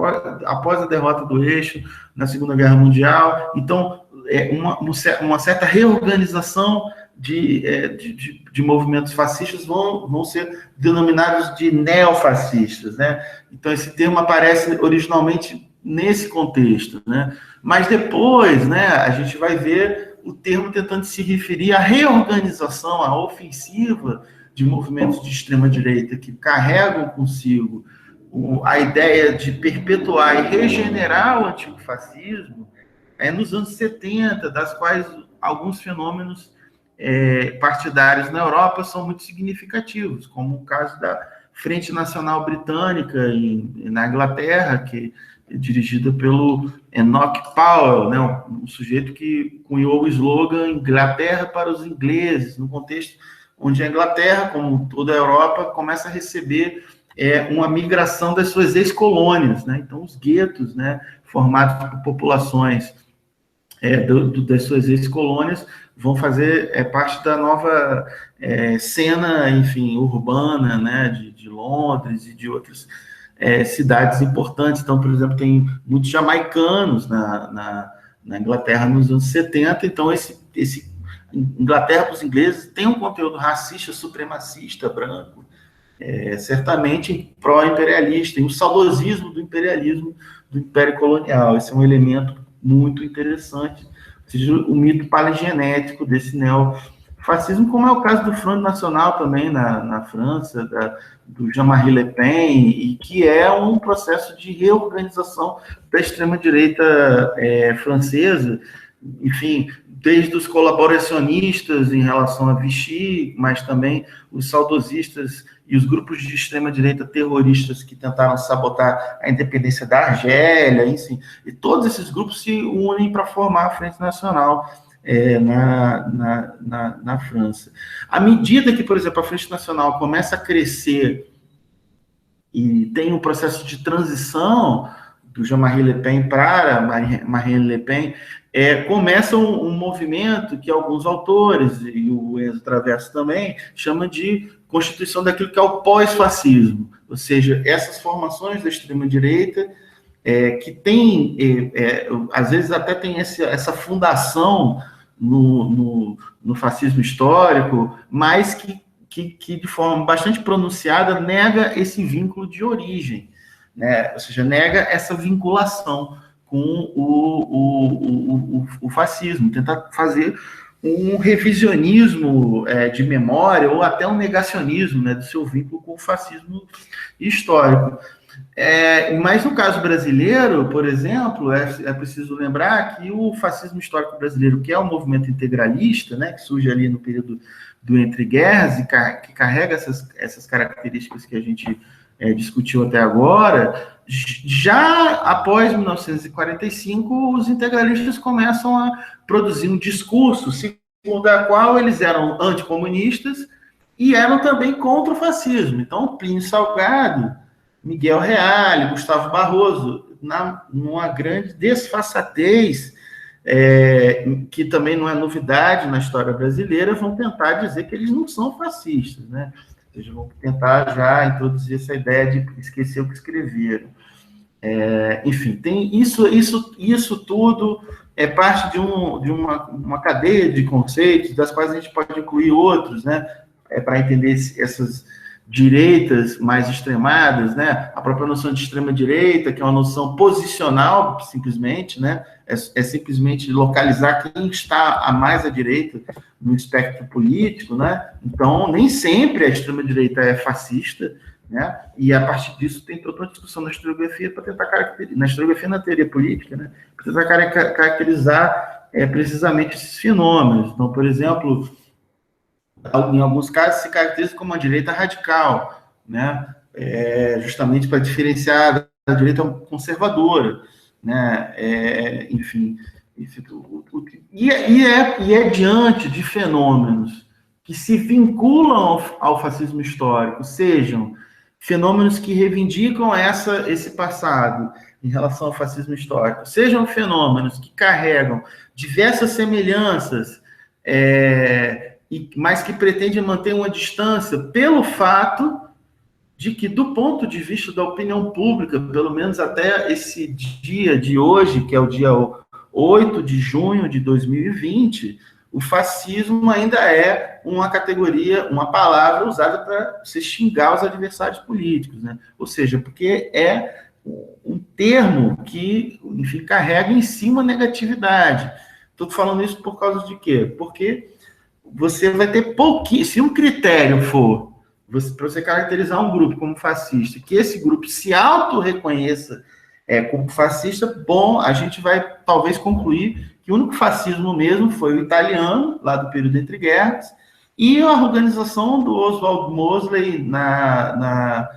após a derrota do Eixo na Segunda Guerra Mundial. Então, uma certa reorganização de movimentos fascistas vão ser denominados de neofascistas, né? Então, esse termo aparece originalmente nesse contexto, né? Mas depois, né, a gente vai ver o termo tentando se referir à reorganização, à ofensiva de movimentos de extrema-direita que carregam consigo a ideia de perpetuar e regenerar o antigo fascismo nos anos 70, das quais alguns fenômenos partidários na Europa são muito significativos, como o caso da Frente Nacional Britânica na Inglaterra, que é dirigida pelo Enoch Powell, né, um sujeito que cunhou o slogan Inglaterra para os ingleses, no contexto onde a Inglaterra, como toda a Europa, começa a receber uma migração das suas ex-colônias, né? Então, os guetos, né, formados por populações das suas ex-colônias vão fazer parte da nova cena, enfim, urbana, né, de Londres e de outras cidades importantes. Então, por exemplo, tem muitos jamaicanos na Inglaterra nos anos 70. Então, esse Inglaterra para os ingleses tem um conteúdo racista, supremacista, branco, certamente pró-imperialista, e o saudosismo do imperialismo, do império colonial. Esse é um elemento muito interessante, ou seja, o mito palegenético desse neofascismo, como é o caso do Front National também na França, do Jean-Marie Le Pen, e que é um processo de reorganização da extrema-direita francesa, enfim, desde os colaboracionistas em relação a Vichy, mas também os saudosistas e os grupos de extrema-direita terroristas que tentaram sabotar a independência da Argélia, enfim, e todos esses grupos se unem para formar a Frente Nacional na França. À medida que, por exemplo, a Frente Nacional começa a crescer e tem um processo de transição Jean-Marie Le Pen para Marine Le Pen, começa um movimento que alguns autores, e o Enzo Traverso também, chamam de constituição daquilo que é o pós-fascismo, ou seja, essas formações da extrema-direita que tem, às vezes até tem essa fundação no fascismo histórico, mas que de forma bastante pronunciada nega esse vínculo de origem, né? Ou seja, nega essa vinculação com o fascismo, tentar fazer um revisionismo de memória ou até um negacionismo, né, do seu vínculo com o fascismo histórico. Mas no caso brasileiro, por exemplo, é preciso lembrar que o fascismo histórico brasileiro, que é um movimento integralista, né, que surge ali no período do Entre Guerras e que carrega essas características que a gente discutiu até agora, já após 1945, os integralistas começam a produzir um discurso segundo a qual eles eram anticomunistas e eram também contra o fascismo. Então, Plínio Salgado, Miguel Reale, Gustavo Barroso, numa grande desfaçatez, que também não é novidade na história brasileira, vão tentar dizer que eles não são fascistas, né? Eles vão tentar já introduzir essa ideia de esquecer o que escreveram. Enfim, tem isso tudo é parte de uma cadeia de conceitos, das quais a gente pode incluir outros, né? Para entender essas direitas mais extremadas, né? A própria noção de extrema-direita, que é uma noção posicional, simplesmente, né? Simplesmente localizar quem está a mais à direita no espectro político, né? Então, nem sempre a extrema-direita é fascista, né? E a partir disso tem toda uma discussão na historiografia para tentar caracterizar, na historiografia na teoria política, né? Para tentar caracterizar precisamente esses fenômenos. Então, por exemplo, em alguns casos se caracteriza como uma direita radical, né? Justamente para diferenciar da direita conservadora, né? Enfim, e é diante de fenômenos que se vinculam ao fascismo histórico, sejam fenômenos que reivindicam esse passado em relação ao fascismo histórico, sejam fenômenos que carregam diversas semelhanças, mas que pretendem manter uma distância pelo fato de que, do ponto de vista da opinião pública, pelo menos até esse dia de hoje, que é o dia 8 de junho de 2020, o fascismo ainda é uma categoria, uma palavra usada para se xingar os adversários políticos, né? Ou seja, porque é um termo que, enfim, carrega em si uma negatividade. Estou falando isso por causa de quê? Porque você vai ter pouquinho, se um critério for para você caracterizar um grupo como fascista, que esse grupo se auto-reconheça como fascista, bom, a gente vai talvez concluir que o único fascismo mesmo foi o italiano, lá do período entre guerras, e a organização do Oswald Mosley na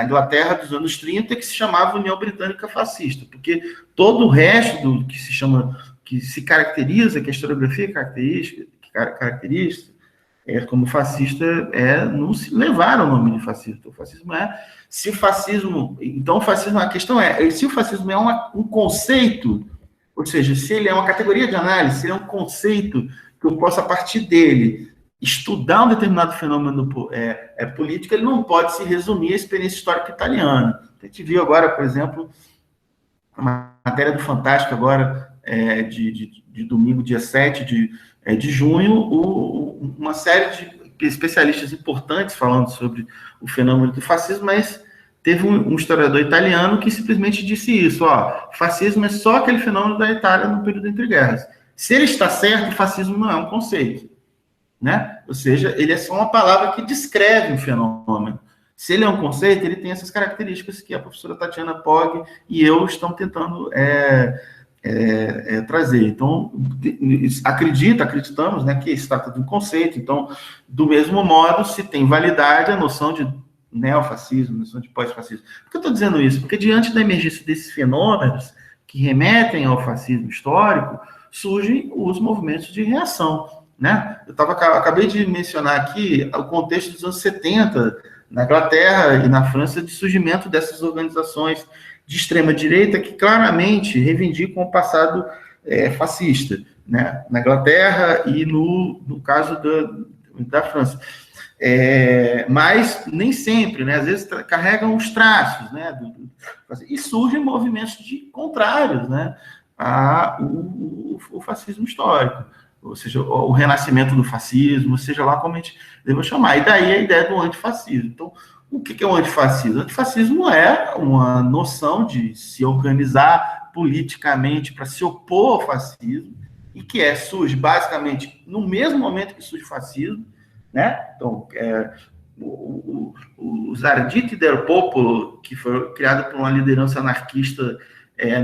Inglaterra dos anos 30, que se chamava União Britânica Fascista, porque todo o resto do que se caracteriza, que a historiografia caracteriza como fascista, não se levaram o nome de fascista. O fascismo se o fascismo... Então, o fascismo, a questão se o fascismo é um conceito, ou seja, se ele é uma categoria de análise, se ele é um conceito que eu posso, a partir dele, estudar um determinado fenômeno político, ele não pode se resumir à experiência histórica italiana. A gente viu agora, por exemplo, uma matéria do Fantástico agora, de domingo, dia 7 de junho, uma série de especialistas importantes falando sobre o fenômeno do fascismo, mas teve um historiador italiano que simplesmente disse isso, fascismo é só aquele fenômeno da Itália no período entre guerras. Se ele está certo, o fascismo não é um conceito, né? Ou seja, ele é só uma palavra que descreve um fenômeno. Se ele é um conceito, ele tem essas características que a professora Tatiana Pog e eu estamos tentando trazer. Então, acreditamos, né, que se trata de um conceito. Então, do mesmo modo, se tem validade a noção de neofascismo, noção de pós-fascismo. Por que eu estou dizendo isso? Porque diante da emergência desses fenômenos que remetem ao fascismo histórico, surgem os movimentos de reação, né? Acabei de mencionar aqui o contexto dos anos 70, na Inglaterra e na França, de surgimento dessas organizações de extrema-direita que claramente reivindicam o passado fascista, né? Na Inglaterra e no caso da França. Mas nem sempre, né? Às vezes carregam os traços, né? E surgem movimentos contrários, né? O fascismo histórico, ou seja, o renascimento do fascismo, seja lá como a gente deva chamar. E daí a ideia do antifascismo. Então, o que é o antifascismo? O antifascismo é uma noção de se organizar politicamente para se opor ao fascismo, e que surge basicamente no mesmo momento que surge o fascismo, né? Então, o Arditi del Popolo, que foi criado por uma liderança anarquista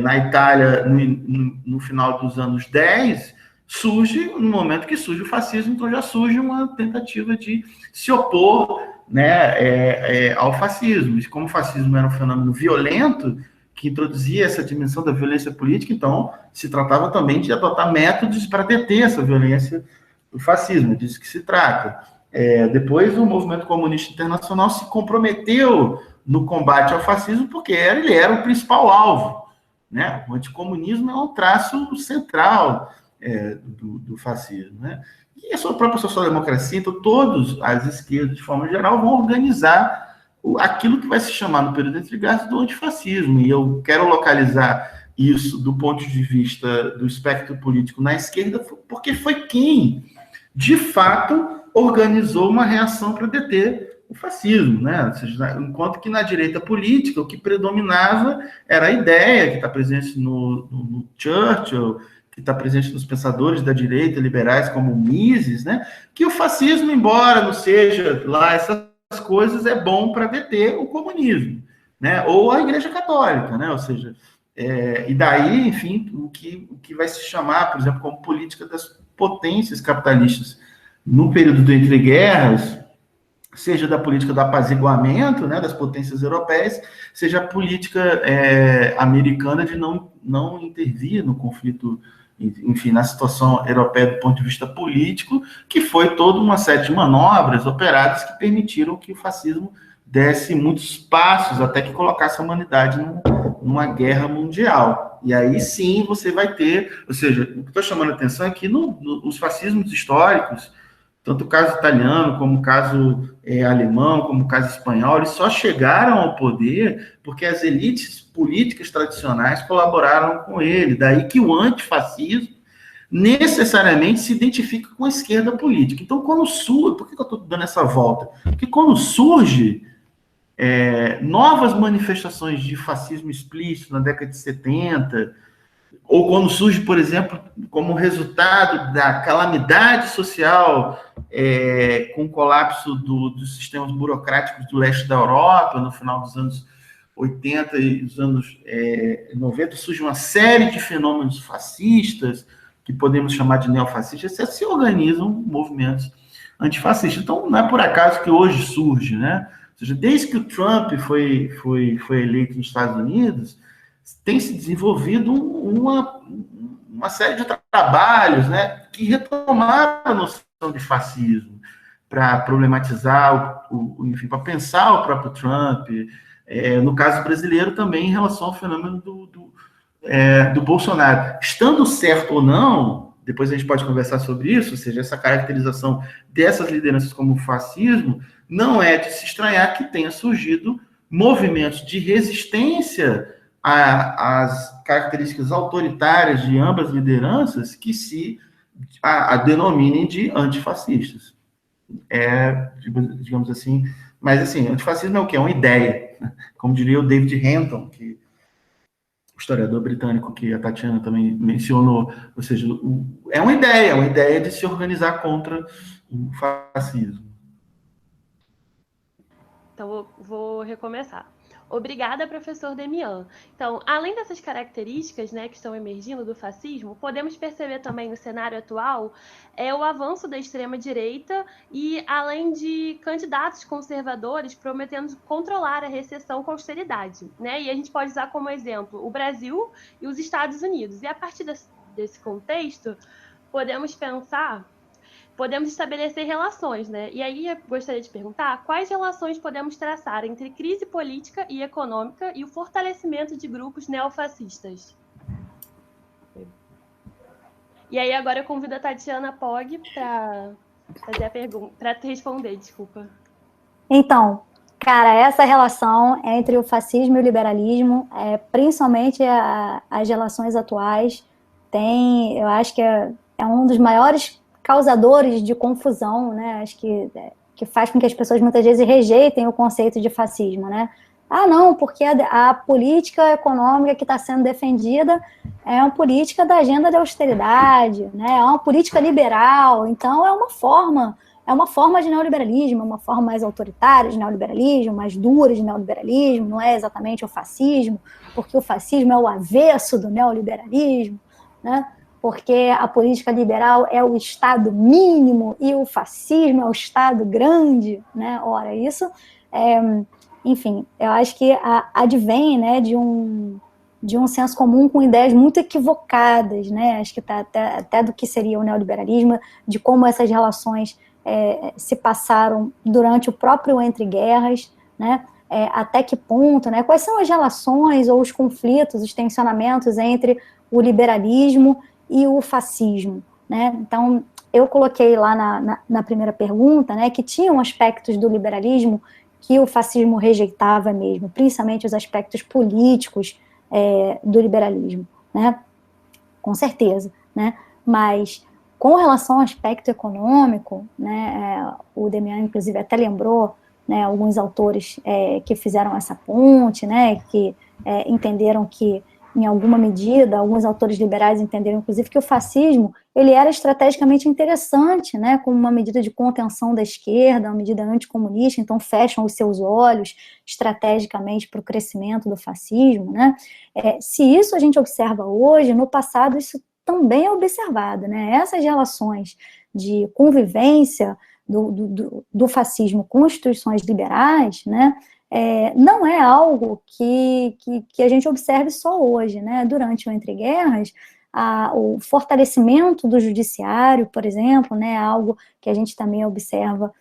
na Itália no final dos anos 10, surge no momento que surge o fascismo, então já surge uma tentativa de se opor, né, ao fascismo. E como o fascismo era um fenômeno violento, que introduzia essa dimensão da violência política, então se tratava também de adotar métodos para deter essa violência do fascismo, disso que se trata. Depois, o movimento comunista internacional se comprometeu no combate ao fascismo, porque ele era o principal alvo, né? O anticomunismo é um traço central do fascismo, né? E a sua própria social-democracia, então todas as esquerdas, de forma geral, vão organizar aquilo que vai se chamar no período entre guerras do antifascismo. E eu quero localizar isso do ponto de vista do espectro político na esquerda, porque foi quem, de fato, organizou uma reação para deter o fascismo, né? Ou seja, enquanto que na direita política o que predominava era a ideia que está presente no Churchill, que está presente nos pensadores da direita liberais como Mises, né? Que o fascismo, embora não seja lá essas coisas, é bom para deter o comunismo, né? Ou a Igreja Católica, né? Ou seja, e daí, enfim, o que vai se chamar, por exemplo, como política das potências capitalistas no período do entreguerras, seja da política do apaziguamento, né, das potências europeias, seja a política americana de não intervir no conflito, enfim, na situação europeia do ponto de vista político, que foi toda uma série de manobras operadas que permitiram que o fascismo desse muitos passos até que colocasse a humanidade numa guerra mundial. E aí sim você vai ter, ou seja, o que estou chamando a atenção é que nos fascismos históricos, tanto o caso italiano, como o caso alemão, como o caso espanhol, eles só chegaram ao poder porque as elites políticas tradicionais colaboraram com ele. Daí que o antifascismo necessariamente se identifica com a esquerda política. Então, quando surge... Por que eu estou dando essa volta? Porque quando surge novas manifestações de fascismo explícito na década de 70... ou quando surge, por exemplo, como resultado da calamidade social com o colapso dos sistemas burocráticos do leste da Europa, no final dos anos 80 e dos anos 90, surge uma série de fenômenos fascistas, que podemos chamar de neofascistas, se organizam movimentos antifascistas. Então, não é por acaso que hoje surge, né? Ou seja, desde que o Trump foi eleito nos Estados Unidos, tem se desenvolvido uma série de trabalhos, né, que retomaram a noção de fascismo para problematizar, enfim, para pensar o próprio Trump. No caso brasileiro também, em relação ao fenômeno do Bolsonaro. Estando certo ou não, depois a gente pode conversar sobre isso, ou seja, essa caracterização dessas lideranças como fascismo, não é de se estranhar que tenha surgido movimentos de resistência às características autoritárias de ambas lideranças que se denominem de antifascistas. Digamos assim, mas assim, antifascismo é o quê? É uma ideia, como diria o David Hinton, que o historiador britânico que a Tatiana também mencionou, ou seja, é uma ideia de se organizar contra o fascismo. Então, vou recomeçar. Obrigada, professor Demian. Então, além dessas características, né, que estão emergindo do fascismo, podemos perceber também no cenário atual o avanço da extrema-direita e além de candidatos conservadores prometendo controlar a recessão com austeridade, né? E a gente pode usar como exemplo o Brasil e os Estados Unidos. E a partir desse contexto, podemos pensar podemos estabelecer relações, né? E aí eu gostaria de perguntar quais relações podemos traçar entre crise política e econômica e o fortalecimento de grupos neofascistas. E aí agora eu convido a Tatiana Pog para fazer a pergunta, para responder, desculpa. Então, cara, essa relação entre o fascismo e o liberalismo, principalmente as relações atuais, eu acho que é um dos maiores causadores de confusão, né? Acho que faz com que as pessoas muitas vezes rejeitem o conceito de fascismo, né? Ah, não, porque a política econômica que está sendo defendida é uma política da agenda de austeridade, né? É uma política liberal, então é uma forma de neoliberalismo, é uma forma mais autoritária de neoliberalismo, mais dura de neoliberalismo, não é exatamente o fascismo, porque o fascismo é o avesso do neoliberalismo, né? Porque a política liberal é o Estado mínimo e o fascismo é o Estado grande, né? Ora, isso, enfim, eu acho que advém, né, de um senso comum com ideias muito equivocadas, né? Acho que tá até do que seria o neoliberalismo, de como essas relações se passaram durante o próprio entre guerras, né? Até que ponto, né? Quais são as relações ou os conflitos, os tensionamentos entre o liberalismo e o fascismo, né? Então, eu coloquei lá na primeira pergunta, né, que tinham aspectos do liberalismo que o fascismo rejeitava mesmo, principalmente os aspectos políticos do liberalismo, né? Com certeza, né? Mas com relação ao aspecto econômico, né, o Demian, inclusive, até lembrou, né, alguns autores que fizeram essa ponte, né, que entenderam que, em alguma medida, alguns autores liberais entenderam, inclusive, que o fascismo ele era estrategicamente interessante, né, como uma medida de contenção da esquerda, uma medida anticomunista, então fecham os seus olhos estrategicamente para o crescimento do fascismo, né? Se isso a gente observa hoje, no passado isso também é observado, né? Essas relações de convivência do fascismo com instituições liberais, né? Não é algo que a gente observe só hoje, né? Durante o Entre Guerras, o fortalecimento do judiciário, por exemplo, né? Algo que a gente também observa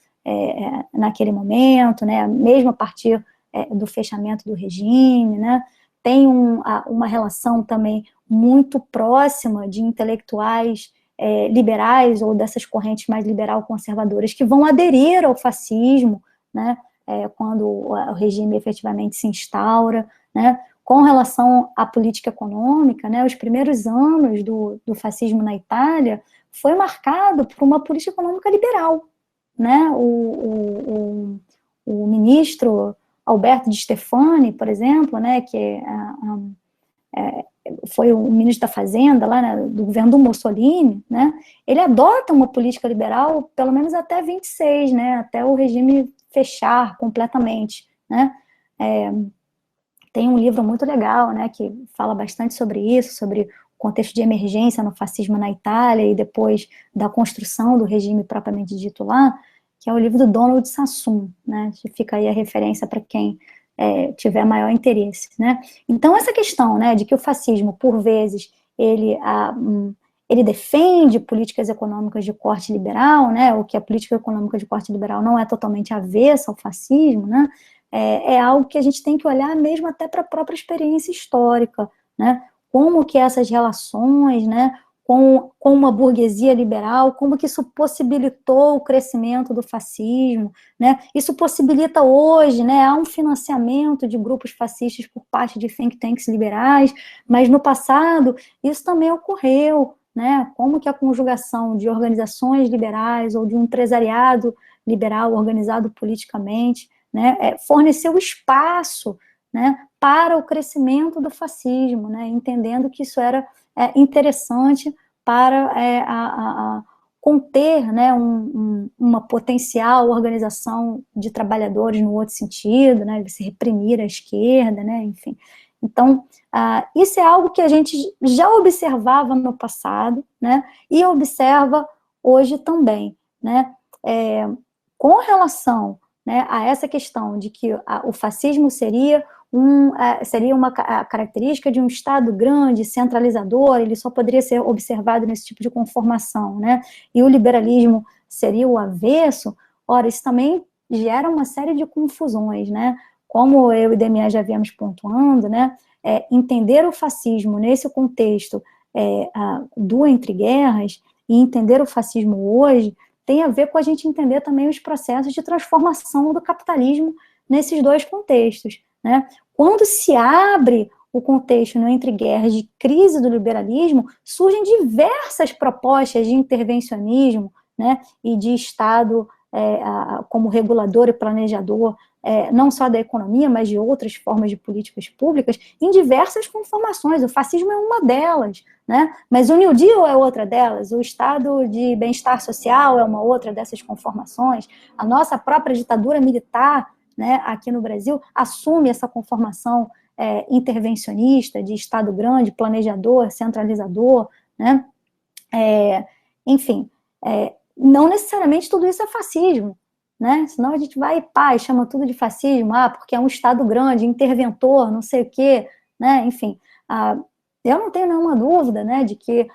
naquele momento, né? Mesmo a partir do fechamento do regime, né? Tem uma relação também muito próxima de intelectuais liberais ou dessas correntes mais liberal-conservadoras que vão aderir ao fascismo, né? Quando o regime efetivamente se instaura, né? Com relação à política econômica, né? Os primeiros anos do fascismo na Itália foi marcado por uma política econômica liberal, né? O ministro Alberto Di Stefani, por exemplo, né? Que foi o ministro da Fazenda lá, né, do governo do Mussolini, né? Ele adota uma política liberal pelo menos até 26, né? Até o regime fechar completamente, né? Tem um livro muito legal, né, que fala bastante sobre isso, sobre o contexto de emergência no fascismo na Itália e depois da construção do regime propriamente dito lá, que é o livro do Donald Sassoon, né? Fica aí a referência para quem tiver maior interesse, né? Então, essa questão, né, de que o fascismo, por vezes, ele defende políticas econômicas de corte liberal, né, ou que a política econômica de corte liberal não é totalmente avessa ao fascismo, né, é algo que a gente tem que olhar mesmo até para a própria experiência histórica, né, como que essas relações, né, com uma burguesia liberal, como que isso possibilitou o crescimento do fascismo, né? Isso possibilita hoje, né? Há um financiamento de grupos fascistas por parte de think tanks liberais, mas no passado isso também ocorreu, né? Como que a conjugação de organizações liberais ou de um empresariado liberal organizado politicamente, né? Forneceu espaço, né? Para o crescimento do fascismo, né? Entendendo que isso era interessante para conter, né, uma potencial organização de trabalhadores no outro sentido, né, se reprimir a esquerda, né, enfim. Então, isso é algo que a gente já observava no passado, né, e observa hoje também, né, com relação, né, a essa questão de que o fascismo seria uma característica de um Estado grande, centralizador, ele só poderia ser observado nesse tipo de conformação, né? E o liberalismo seria o avesso, ora, isso também gera uma série de confusões, né? Como eu e Demian já viemos pontuando, né? Entender o fascismo nesse contexto do entre guerras e entender o fascismo hoje tem a ver com a gente entender também os processos de transformação do capitalismo nesses dois contextos, né? Quando se abre o contexto no entre guerras de crise do liberalismo, surgem diversas propostas de intervencionismo, né, e de Estado como regulador e planejador, não só da economia, mas de outras formas de políticas públicas, em diversas conformações. O fascismo é uma delas, né? Mas o New Deal é outra delas, o Estado de bem-estar social é uma outra dessas conformações, a nossa própria ditadura militar, né, aqui no Brasil, assume essa conformação intervencionista, de Estado grande, planejador, centralizador, né? Enfim, não necessariamente tudo isso é fascismo, né? Senão a gente vai e chama tudo de fascismo, porque é um Estado grande, interventor, não sei o quê, né? Enfim, eu não tenho nenhuma dúvida, né, de que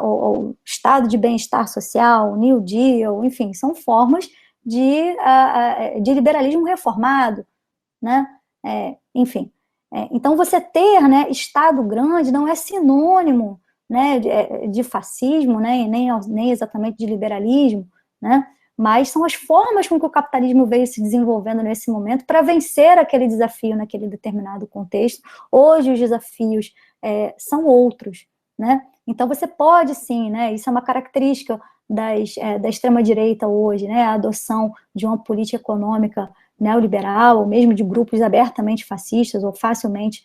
o Estado de bem-estar social, o New Deal, enfim, são formas de liberalismo reformado, né? Enfim, então você ter, né, Estado grande não é sinônimo, né, de fascismo, né, e nem exatamente de liberalismo, né, mas são as formas com que o capitalismo veio se desenvolvendo nesse momento para vencer aquele desafio naquele determinado contexto. Hoje os desafios são outros, né, então você pode sim, né, isso é uma característica da extrema-direita hoje, né, a adoção de uma política econômica neoliberal, ou mesmo de grupos abertamente fascistas, ou facilmente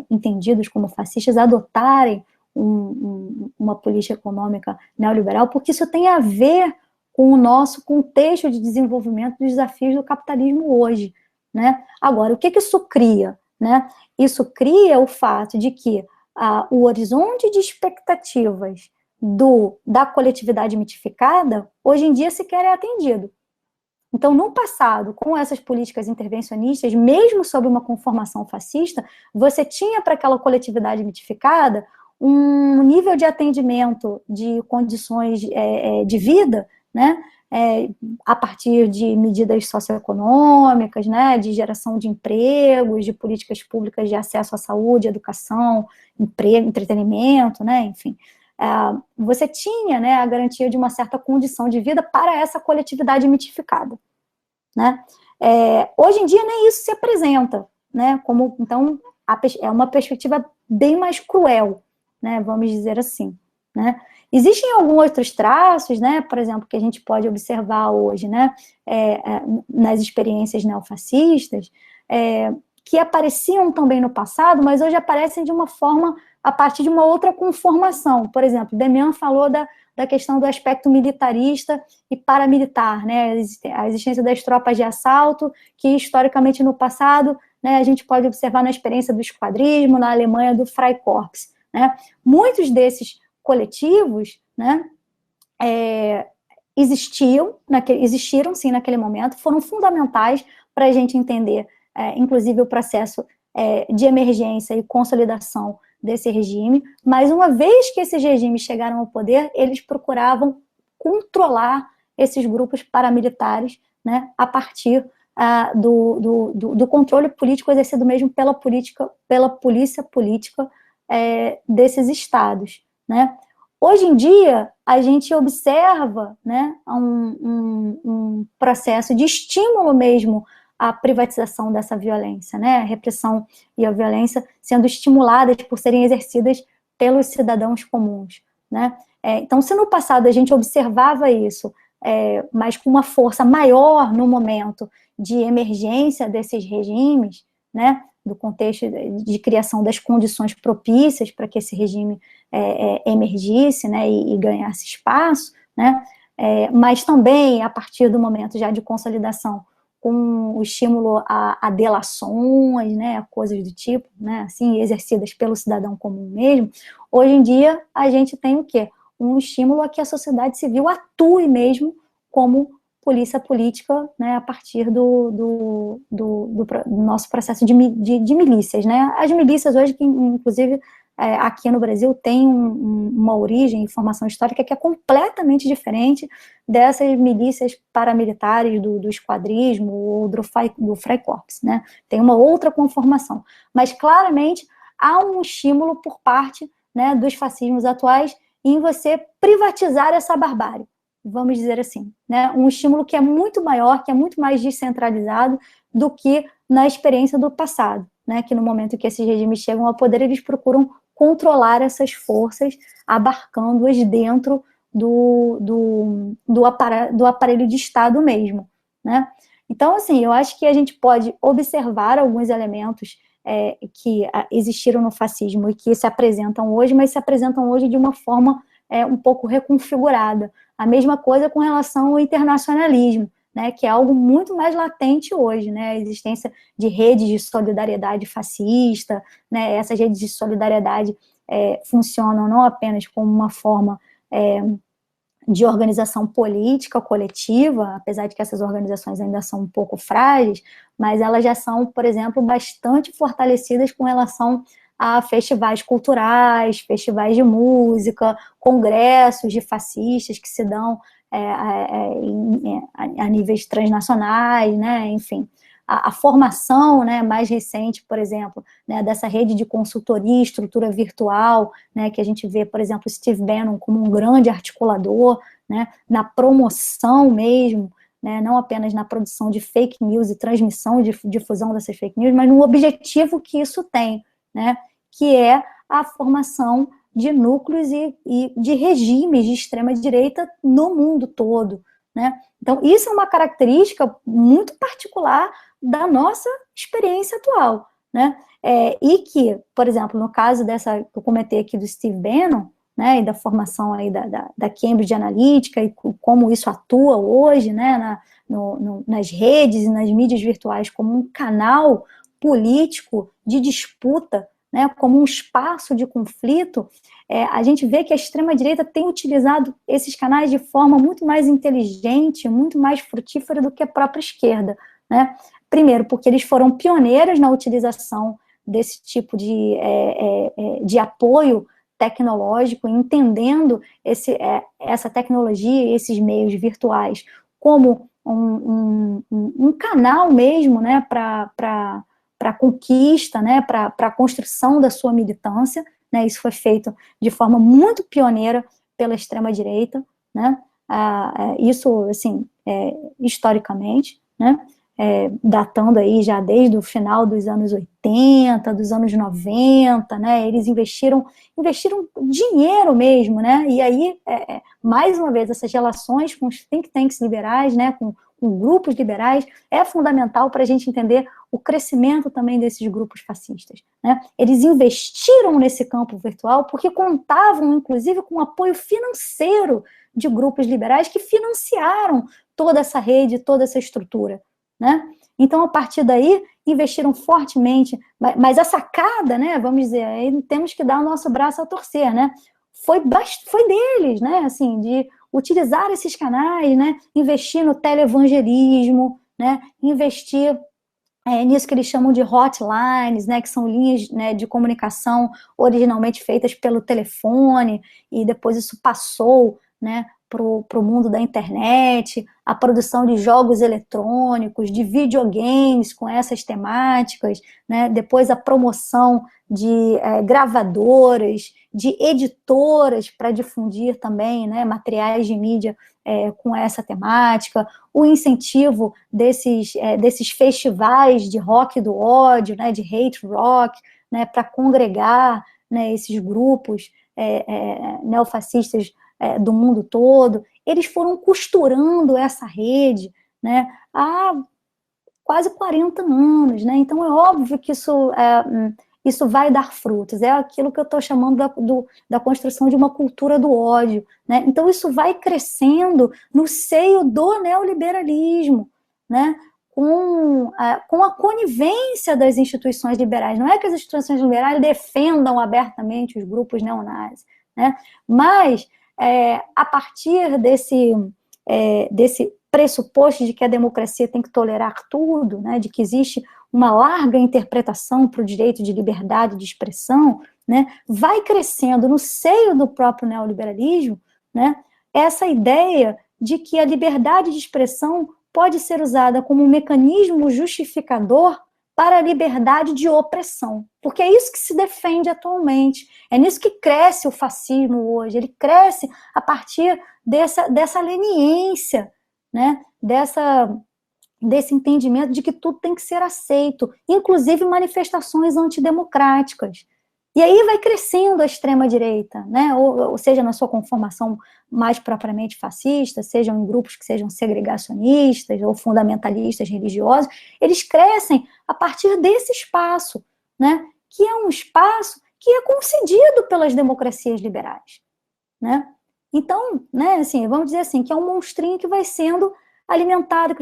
entendidos como fascistas, adotarem uma política econômica neoliberal, porque isso tem a ver com o nosso contexto de desenvolvimento dos desafios do capitalismo hoje, né? Agora, o que isso cria, né? Isso cria o fato de que o horizonte de expectativas da coletividade mitificada, hoje em dia sequer é atendido. Então, no passado, com essas políticas intervencionistas, mesmo sob uma conformação fascista, você tinha para aquela coletividade mitificada um nível de atendimento de condições de vida, né, a partir de medidas socioeconômicas, né, de geração de empregos, de políticas públicas de acesso à saúde, educação, emprego, entretenimento, né, enfim. Você tinha, né, a garantia de uma certa condição de vida para essa coletividade mitificada, né? Hoje em dia nem isso se apresenta, né? Então é uma perspectiva bem mais cruel, né? Vamos dizer assim, né? Existem alguns outros traços, né? Por exemplo, que a gente pode observar hoje, né? Nas experiências neofascistas, que apareciam também no passado, mas hoje aparecem de uma forma a partir de uma outra conformação. Por exemplo, Demian falou da questão do aspecto militarista e paramilitar, né? A existência das tropas de assalto, que historicamente no passado, né, a gente pode observar na experiência do esquadrismo, na Alemanha do Freikorps, né? Muitos desses coletivos, né, existiram sim naquele momento, foram fundamentais para a gente entender, inclusive o processo de emergência e consolidação desse regime, mas uma vez que esses regimes chegaram ao poder, eles procuravam controlar esses grupos paramilitares, né, a partir do controle político exercido mesmo pela polícia política desses estados, né. Hoje em dia, a gente observa, né, um processo de estímulo mesmo à privatização dessa violência, né, a repressão e a violência sendo estimuladas por serem exercidas pelos cidadãos comuns, né. Então, se no passado a gente observava isso, mas com uma força maior no momento de emergência desses regimes, né, do contexto de criação das condições propícias para que esse regime emergisse, né, e ganhasse espaço, né, mas também a partir do momento já de consolidação, com o estímulo a delações, né, a coisas do tipo, né, assim, exercidas pelo cidadão comum mesmo. Hoje em dia, a gente tem o quê? Um estímulo a que a sociedade civil atue mesmo como polícia política, né, a partir do nosso processo de milícias, né. As milícias hoje, que inclusive aqui no Brasil tem uma origem e formação histórica que é completamente diferente dessas milícias paramilitares do esquadrismo ou do Freikorps, né? Tem uma outra conformação. Mas, claramente, há um estímulo por parte, né, dos fascismos atuais em você privatizar essa barbárie, vamos dizer assim, né? Um estímulo que é muito maior, que é muito mais descentralizado do que na experiência do passado, né? Que no momento que esses regimes chegam ao poder, eles procuram controlar essas forças, abarcando-as dentro do aparelho de Estado mesmo, né? Então, assim, eu acho que a gente pode observar alguns elementos que existiram no fascismo e que se apresentam hoje, mas se apresentam hoje de uma forma um pouco reconfigurada. A mesma coisa com relação ao internacionalismo, né, que é algo muito mais latente hoje, né, a existência de redes de solidariedade fascista, né, essas redes de solidariedade funcionam não apenas como uma forma de organização política coletiva, apesar de que essas organizações ainda são um pouco frágeis, mas elas já são, por exemplo, bastante fortalecidas com relação a festivais culturais, festivais de música, congressos de fascistas que se dão a níveis transnacionais, né, enfim. A formação, né, mais recente, por exemplo, né, dessa rede de consultoria, estrutura virtual, né, que a gente vê, por exemplo, Steve Bannon como um grande articulador, né, na promoção mesmo, né, não apenas na produção de fake news e transmissão de difusão dessas fake news, mas no objetivo que isso tem, né, que é a formação de núcleos e de regimes de extrema-direita no mundo todo, né? Então, isso é uma característica muito particular da nossa experiência atual, né? E que, por exemplo, no caso dessa que eu comentei aqui do Steve Bannon, né, e da formação aí da Cambridge Analytica e como isso atua hoje, né, nas redes e nas mídias virtuais como um canal político de disputa, né, como um espaço de conflito, a gente vê que a extrema-direita tem utilizado esses canais de forma muito mais inteligente, muito mais frutífera do que a própria esquerda, né? Primeiro, porque eles foram pioneiros na utilização desse tipo de apoio tecnológico, entendendo essa tecnologia, esses meios virtuais, como um canal mesmo, né, para a conquista, né, para a construção da sua militância, né, isso foi feito de forma muito pioneira pela extrema-direita, né, isso, assim, historicamente, né, datando aí já desde o final dos anos 80, dos anos 90, né, eles investiram dinheiro mesmo, né, e aí, mais uma vez, essas relações com os think tanks liberais, né, com grupos liberais, é fundamental para a gente entender o crescimento também desses grupos fascistas, né? Eles investiram nesse campo virtual porque contavam, inclusive, com apoio financeiro de grupos liberais que financiaram toda essa rede, toda essa estrutura, né? Então, a partir daí, investiram fortemente, mas a sacada, né, vamos dizer, aí temos que dar o nosso braço a torcer, né? Foi deles, né, assim, de utilizar esses canais, né, investir no televangelismo, né, investir nisso que eles chamam de hotlines, né, que são linhas, né, de comunicação originalmente feitas pelo telefone, e depois isso passou, né, para o mundo da internet, a produção de jogos eletrônicos, de videogames com essas temáticas, né, depois a promoção de gravadoras, de editoras para difundir também, né, materiais de mídia com essa temática, o incentivo desses festivais de rock do ódio, né, de hate rock, né, para congregar, né, esses grupos neofascistas do mundo todo. Eles foram costurando essa rede, né, há quase 40 anos, né? Então é óbvio que isso vai dar frutos, é aquilo que eu estou chamando da construção de uma cultura do ódio, né? Então isso vai crescendo no seio do neoliberalismo, né? Com a conivência das instituições liberais. Não é que as instituições liberais defendam abertamente os grupos neonazis, né? Mas a partir desse pressuposto de que a democracia tem que tolerar tudo, né, de que existe uma larga interpretação para o direito de liberdade de expressão, né, vai crescendo no seio do próprio neoliberalismo, né, essa ideia de que a liberdade de expressão pode ser usada como um mecanismo justificador para a liberdade de opressão, porque é isso que se defende atualmente, é nisso que cresce o fascismo hoje, ele cresce a partir dessa leniência, né, desse entendimento de que tudo tem que ser aceito, inclusive manifestações antidemocráticas. E aí vai crescendo a extrema-direita, né? Ou seja, na sua conformação mais propriamente fascista, sejam em grupos que sejam segregacionistas ou fundamentalistas religiosos, eles crescem a partir desse espaço, né? Que é um espaço que é concedido pelas democracias liberais, né? Então, né, assim, vamos dizer assim, que é um monstrinho que vai sendo alimentado,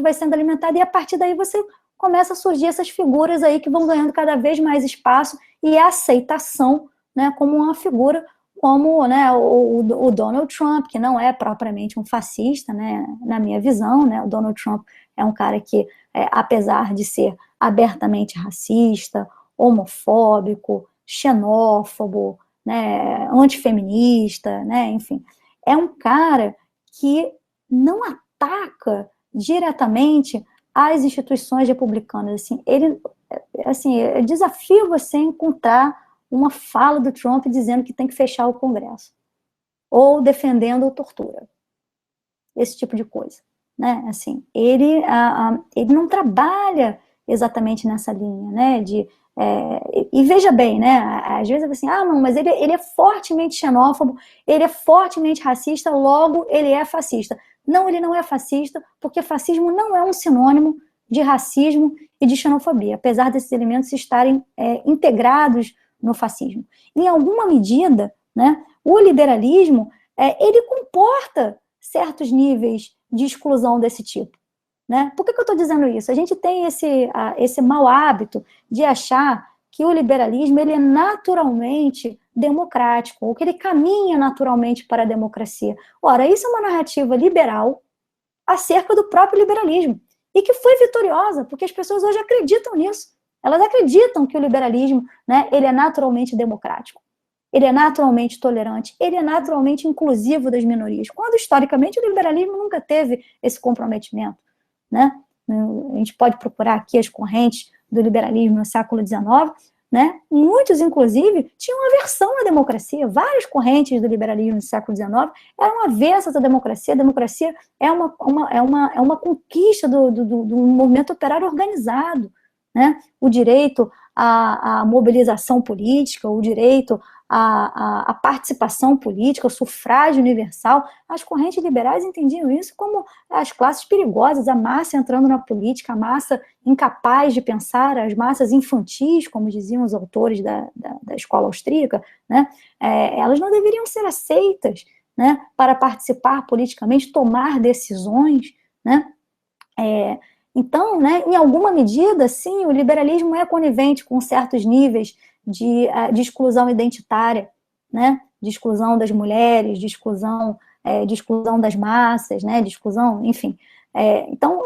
e a partir daí você começa a surgir essas figuras aí que vão ganhando cada vez mais espaço e a aceitação, né, como uma figura como, né, o Donald Trump, que não é propriamente um fascista, né, na minha visão, né, o Donald Trump é um cara que, apesar de ser abertamente racista, homofóbico, xenófobo, né, antifeminista, né, enfim, é um cara que não ataca diretamente as instituições republicanas. Eu desafio você a encontrar uma fala do Trump dizendo que tem que fechar o Congresso, ou defendendo a tortura, esse tipo de coisa, né? Assim, ele não trabalha exatamente nessa linha, né? E veja bem, né? Às vezes assim, não, mas ele é fortemente xenófobo, ele é fortemente racista, logo ele é fascista. Não, ele não é fascista, porque fascismo não é um sinônimo de racismo e de xenofobia, apesar desses elementos estarem integrados no fascismo. Em alguma medida, né, o liberalismo, ele comporta certos níveis de exclusão desse tipo, né? Por que eu estou dizendo isso? A gente tem esse mau hábito de achar que o liberalismo ele é naturalmente democrático, ou que ele caminha naturalmente para a democracia. Ora, isso é uma narrativa liberal acerca do próprio liberalismo, e que foi vitoriosa, porque as pessoas hoje acreditam nisso. Elas acreditam que o liberalismo, né, ele é naturalmente democrático, ele é naturalmente tolerante, ele é naturalmente inclusivo das minorias, quando, historicamente, o liberalismo nunca teve esse comprometimento, né? A gente pode procurar aqui as correntes do liberalismo no século XIX, né? Muitos, inclusive, tinham aversão à democracia. Várias correntes do liberalismo no século XIX eram avessas à democracia. A democracia é uma conquista do movimento operário organizado, né? O direito à mobilização política, o direito à participação política, o sufrágio universal. As correntes liberais entendiam isso como as classes perigosas, a massa entrando na política, a massa incapaz de pensar, as massas infantis, como diziam os autores da escola austríaca, né? Elas não deveriam ser aceitas, né, para participar politicamente, tomar decisões, né? Então, né, em alguma medida, sim, o liberalismo é conivente com certos níveis de exclusão identitária, né, de exclusão das mulheres, de exclusão das massas, né, de exclusão, enfim. Então,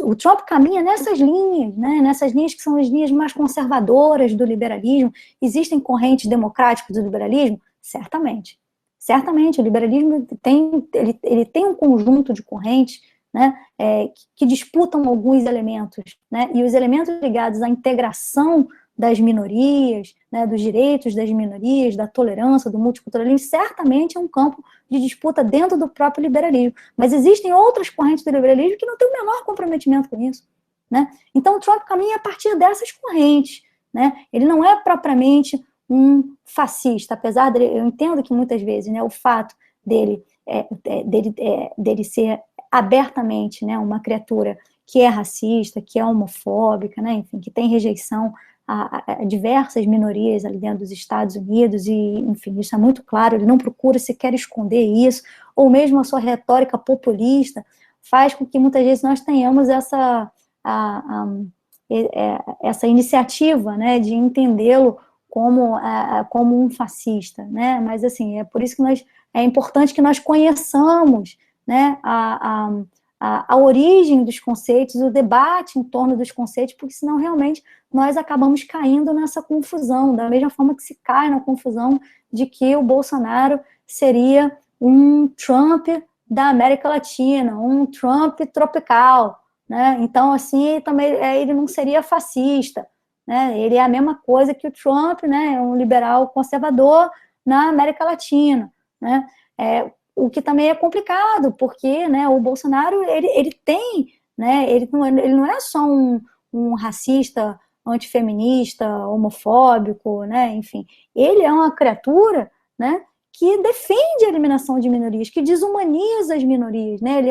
o Trump caminha nessas linhas, né, nessas linhas que são as linhas mais conservadoras do liberalismo. Existem correntes democráticas do liberalismo? Certamente. Certamente, o liberalismo ele tem um conjunto de correntes, né, que disputam alguns elementos, né, e os elementos ligados à integração das minorias, né, dos direitos das minorias, da tolerância, do multiculturalismo, certamente é um campo de disputa dentro do próprio liberalismo. Mas existem outras correntes do liberalismo que não têm o menor comprometimento com isso, né? Então o Trump caminha a partir dessas correntes, né? Ele não é propriamente um fascista, apesar dele, eu entendo que muitas vezes, né, o fato dele ser abertamente, né, uma criatura que é racista, que é homofóbica, né, enfim, que tem rejeição a diversas minorias ali dentro dos Estados Unidos, e, enfim, isso é muito claro, ele não procura sequer esconder isso, ou mesmo a sua retórica populista faz com que muitas vezes nós tenhamos essa iniciativa, né, de entendê-lo como um fascista, né, mas, assim, é por isso que é importante que nós conheçamos, né, a origem dos conceitos, o debate em torno dos conceitos, porque senão realmente nós acabamos caindo nessa confusão, da mesma forma que se cai na confusão de que o Bolsonaro seria um Trump da América Latina, um Trump tropical, né? Então, assim, também ele não seria fascista, né? Ele é a mesma coisa que o Trump, né? Um liberal conservador na América Latina, né? O que também é complicado, porque, né, o Bolsonaro, ele tem, né, ele não é só um racista, antifeminista, homofóbico, né, enfim, ele é uma criatura, né, que defende a eliminação de minorias, que desumaniza as minorias, né, ele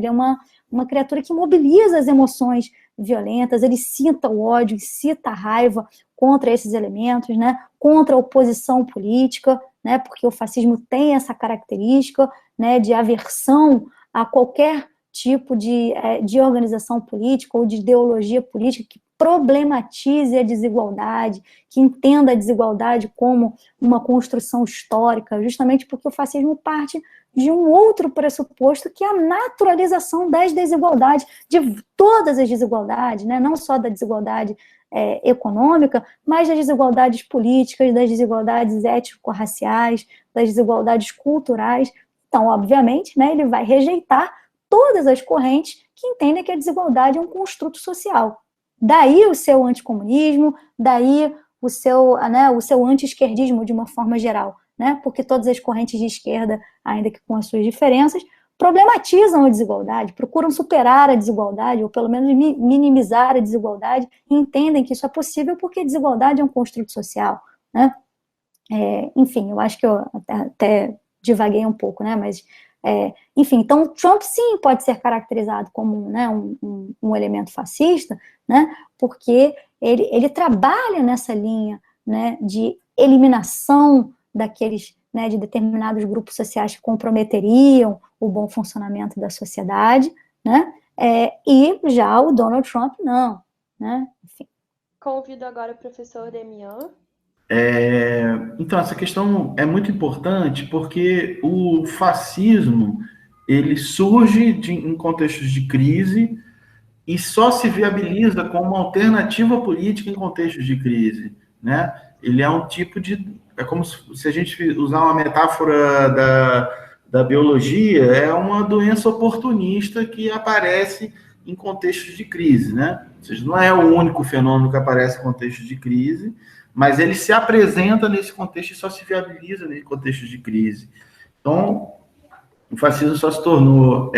é uma criatura que mobiliza as emoções violentas, ele cita o ódio, incita a raiva contra esses elementos, né, contra a oposição política, né, porque o fascismo tem essa característica, né, de aversão a qualquer tipo de organização política ou de ideologia política que problematize a desigualdade, que entenda a desigualdade como uma construção histórica, justamente porque o fascismo parte de um outro pressuposto, que é a naturalização das desigualdades, de todas as desigualdades, né, não só da desigualdade econômica, mas das desigualdades políticas, das desigualdades étnico-raciais, das desigualdades culturais. Então, obviamente, né, ele vai rejeitar todas as correntes que entendem que a desigualdade é um construto social. Daí o seu anticomunismo, daí o seu anti-esquerdismo de uma forma geral, né, porque todas as correntes de esquerda, ainda que com as suas diferenças, problematizam a desigualdade, procuram superar a desigualdade, ou pelo menos minimizar a desigualdade, e entendem que isso é possível porque a desigualdade é um construto social, né? Enfim, eu acho que eu até divaguei um pouco, né? Mas, enfim, então Trump sim pode ser caracterizado como, né, um elemento fascista, né? Porque ele trabalha nessa linha, né, de eliminação daqueles, né, de determinados grupos sociais que comprometeriam o bom funcionamento da sociedade, né, e já o Donald Trump não, né, enfim. Convido agora o professor Demian. Então, essa questão é muito importante porque o fascismo, ele surge em contextos de crise e só se viabiliza como uma alternativa política em contextos de crise, né? Ele é um tipo de... É como se a gente usar uma metáfora da biologia, é uma doença oportunista que aparece em contextos de crise, né? Ou seja, não é o único fenômeno que aparece em contextos de crise, mas ele se apresenta nesse contexto e só se viabiliza nesse contexto de crise. Então, o fascismo só se tornou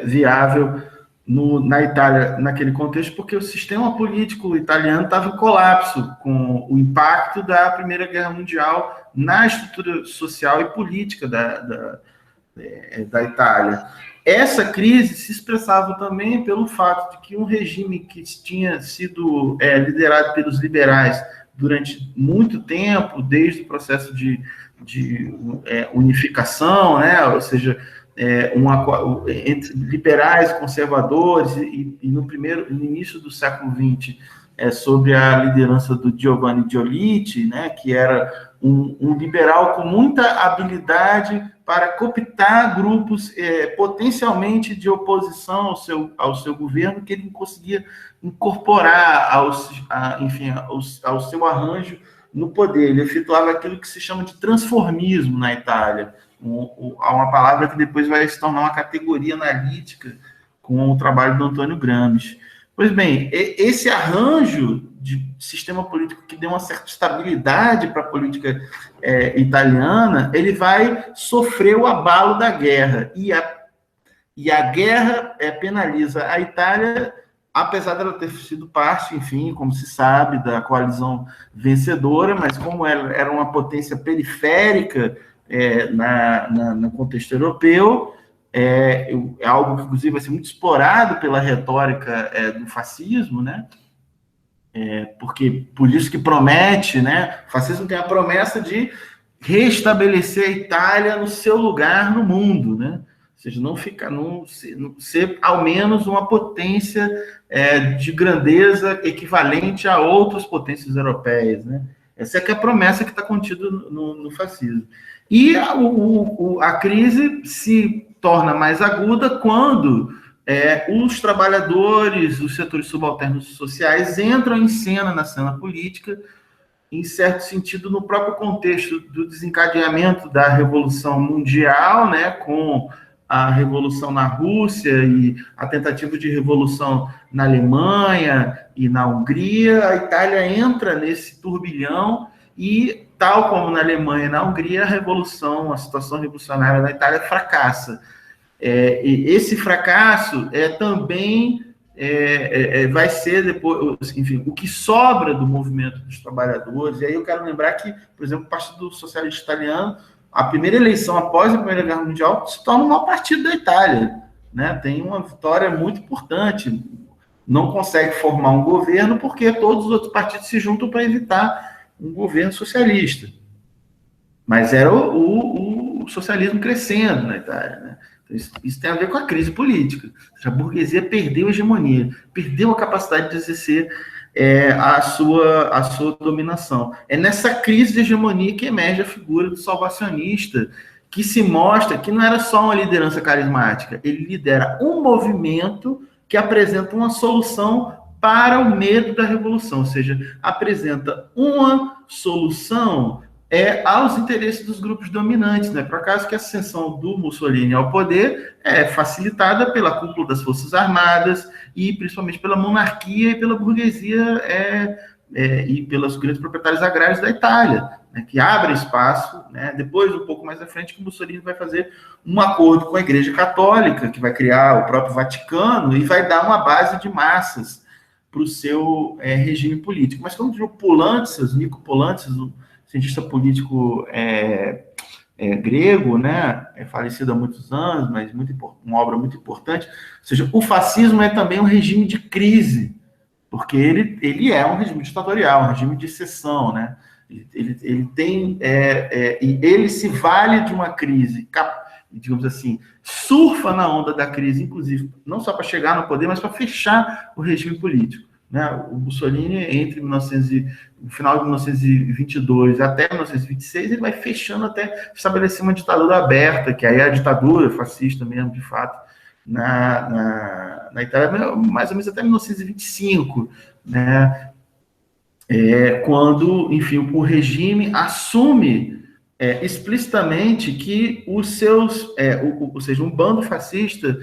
viável na Itália, naquele contexto, porque o sistema político italiano estava em colapso com o impacto da Primeira Guerra Mundial na estrutura social e política da Itália. Essa crise se expressava também pelo fato de que um regime que tinha sido liderado pelos liberais durante muito tempo, desde o processo de unificação, né? Ou seja, entre liberais, conservadores, e no início do século XX, sobre a liderança do Giovanni Giolitti, né, que era um liberal com muita habilidade para cooptar grupos potencialmente de oposição ao seu governo, que ele conseguia incorporar ao seu arranjo no poder. Ele efetuava aquilo que se chama de transformismo na Itália. Há uma palavra que depois vai se tornar uma categoria analítica com o trabalho do Antônio Gramsci. Pois bem, esse arranjo de sistema político que deu uma certa estabilidade para a política italiana, ele vai sofrer o abalo da guerra. E a guerra penaliza a Itália, apesar dela ter sido parte, enfim, como se sabe, da coalizão vencedora, mas como ela era uma potência periférica no contexto europeu, é algo que, inclusive, vai ser muito explorado pela retórica do fascismo, né? Porque por isso que promete, né? O fascismo tem a promessa de restabelecer a Itália no seu lugar no mundo, né? Ou seja, não ser ao menos uma potência de grandeza equivalente a outras potências europeias, né? Essa é que é a promessa que está contida no fascismo. E a crise se torna mais aguda quando os trabalhadores, os setores subalternos sociais entram em cena na cena política, em certo sentido, no próprio contexto do desencadeamento da Revolução Mundial, né, com a Revolução na Rússia e a tentativa de revolução na Alemanha e na Hungria. A Itália entra nesse turbilhão e, tal como na Alemanha e na Hungria, a situação revolucionária na Itália fracassa. E esse fracasso também vai ser depois, enfim, o que sobra do movimento dos trabalhadores. E aí eu quero lembrar que, por exemplo, o Partido Socialista Italiano, a primeira eleição após a Primeira Guerra Mundial, se torna o maior partido da Itália, né? Tem uma vitória muito importante, não consegue formar um governo porque todos os outros partidos se juntam para evitar um governo socialista. Mas era o socialismo crescendo na Itália, né? Isso tem a ver com a crise política. A burguesia perdeu a hegemonia, perdeu a capacidade de exercer a sua dominação. É nessa crise de hegemonia que emerge a figura do salvacionista, que se mostra que não era só uma liderança carismática, ele lidera um movimento que apresenta uma solução para o medo da revolução, ou seja, apresenta uma solução aos interesses dos grupos dominantes, né? Por acaso que a ascensão do Mussolini ao poder é facilitada pela cúpula das Forças Armadas e principalmente pela monarquia e pela burguesia e pelos grandes proprietários agrários da Itália, né? Que abrem espaço, né? Depois, um pouco mais à frente, que o Mussolini vai fazer um acordo com a Igreja Católica, que vai criar o próprio Vaticano e vai dar uma base de massas para o seu regime político. Mas como diz o Poulantzas, Nico Poulantzas, cientista político grego, né, falecido há muitos anos, mas uma obra muito importante. Ou seja, o fascismo é também um regime de crise, porque ele é um regime ditatorial, um regime de exceção, né? Ele tem e ele se vale de uma crise, digamos assim, surfa na onda da crise, inclusive não só para chegar no poder, mas para fechar o regime político. Né? O Mussolini, entre o final de 1922 até 1926, ele vai fechando até estabelecer uma ditadura aberta, que aí é a ditadura fascista mesmo, de fato, na Itália, mais ou menos até 1925, né? Quando, enfim, o regime assume explicitamente que os seus, ou seja, um bando fascista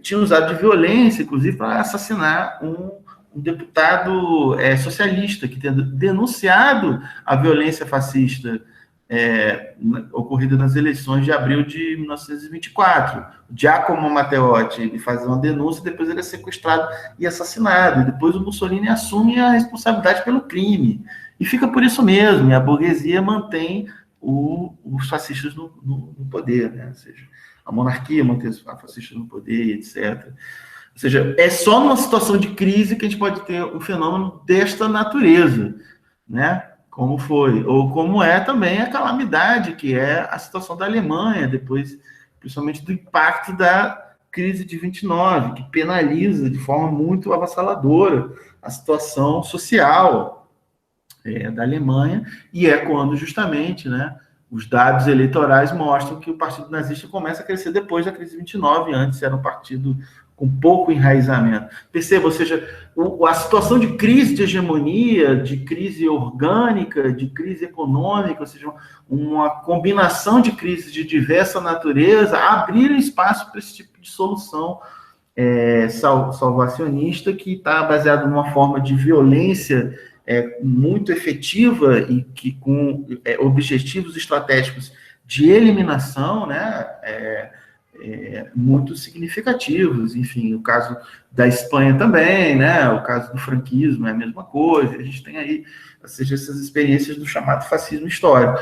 tinha usado de violência, inclusive, para assassinar um deputado socialista que tinha denunciado a violência fascista ocorrida nas eleições de abril de 1924. O Giacomo Matteotti, ele faz uma denúncia, depois ele é sequestrado e assassinado. E depois o Mussolini assume a responsabilidade pelo crime. E fica por isso mesmo, e a burguesia mantém os fascistas no poder, né? Ou seja, a monarquia mantém os fascistas no poder, etc. Ou seja, é só numa situação de crise que a gente pode ter um fenômeno desta natureza, né? Como foi, ou como é também a calamidade, que é a situação da Alemanha, depois, principalmente do impacto da crise de 29, que penaliza de forma muito avassaladora a situação social da Alemanha, e é quando, justamente, né, os dados eleitorais mostram que o Partido Nazista começa a crescer depois da crise de 29, antes era um partido com pouco enraizamento. Perceba, ou seja, a situação de crise de hegemonia, de crise orgânica, de crise econômica, ou seja, uma combinação de crises de diversa natureza, abriram espaço para esse tipo de solução salvacionista, que está baseado numa forma de violência muito efetiva e que com objetivos estratégicos de eliminação, né, muito significativos. Enfim, o caso da Espanha também, né? O caso do franquismo é a mesma coisa. A gente tem aí, ou seja, essas experiências do chamado fascismo histórico.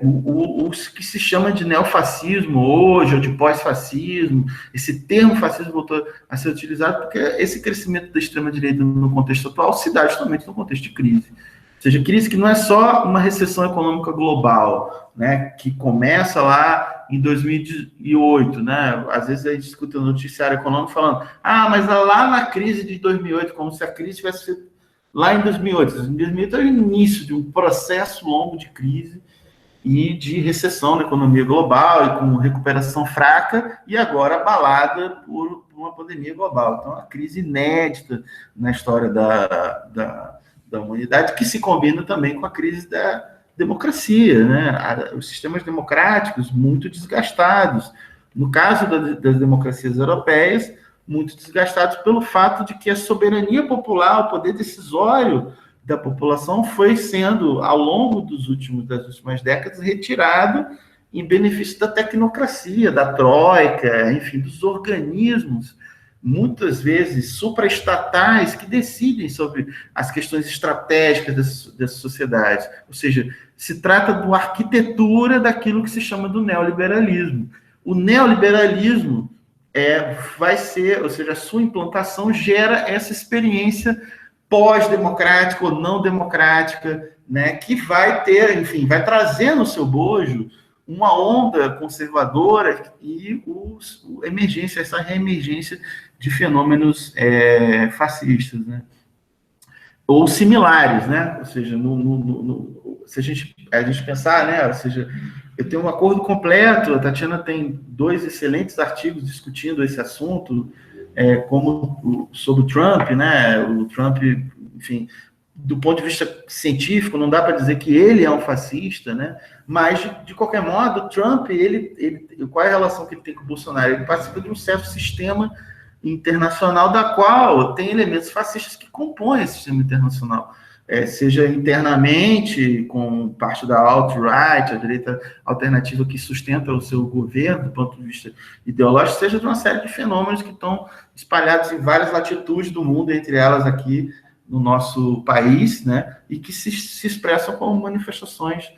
O que se chama de neofascismo hoje, ou de pós-fascismo, esse termo fascismo voltou a ser utilizado porque esse crescimento da extrema-direita no contexto atual se dá justamente no contexto de crise. Ou seja, crise que não é só uma recessão econômica global, né, que começa lá em 2008, né? Às vezes a gente escuta no noticiário econômico falando, mas lá na crise de 2008, como se a crise tivesse sido lá em 2008. Em 2008 é o início de um processo longo de crise e de recessão na economia global e com recuperação fraca e agora abalada por uma pandemia global. Então, é uma crise inédita na história da humanidade, que se combina também com a crise da democracia, né? Os sistemas democráticos muito desgastados. No caso das democracias europeias, muito desgastados pelo fato de que a soberania popular, o poder decisório da população foi sendo, ao longo das últimas décadas, retirado em benefício da tecnocracia, da troika, enfim, dos organismos, muitas vezes supraestatais, que decidem sobre as questões estratégicas das sociedades. Ou seja, se trata de uma arquitetura daquilo que se chama do neoliberalismo. O neoliberalismo vai ser, ou seja, a sua implantação gera essa experiência pós-democrática ou não democrática, né, que vai ter, enfim, vai trazer no seu bojo uma onda conservadora e essa reemergência de fenômenos fascistas, né, ou similares, né, ou seja, se a gente pensar, né, ou seja, eu tenho um acordo completo, a Tatiana tem 2 excelentes artigos discutindo esse assunto, como sobre o Trump, né? O Trump, enfim, do ponto de vista científico, não dá para dizer que ele é um fascista, né? Mas, de qualquer modo, o Trump, qual é a relação que ele tem com o Bolsonaro? Ele participa de um certo sistema internacional da qual tem elementos fascistas que compõem esse sistema internacional. Seja internamente, com parte da alt-right, a direita alternativa que sustenta o seu governo, do ponto de vista ideológico, seja de uma série de fenômenos que estão espalhados em várias latitudes do mundo, entre elas aqui no nosso país, né, e que se expressam como manifestações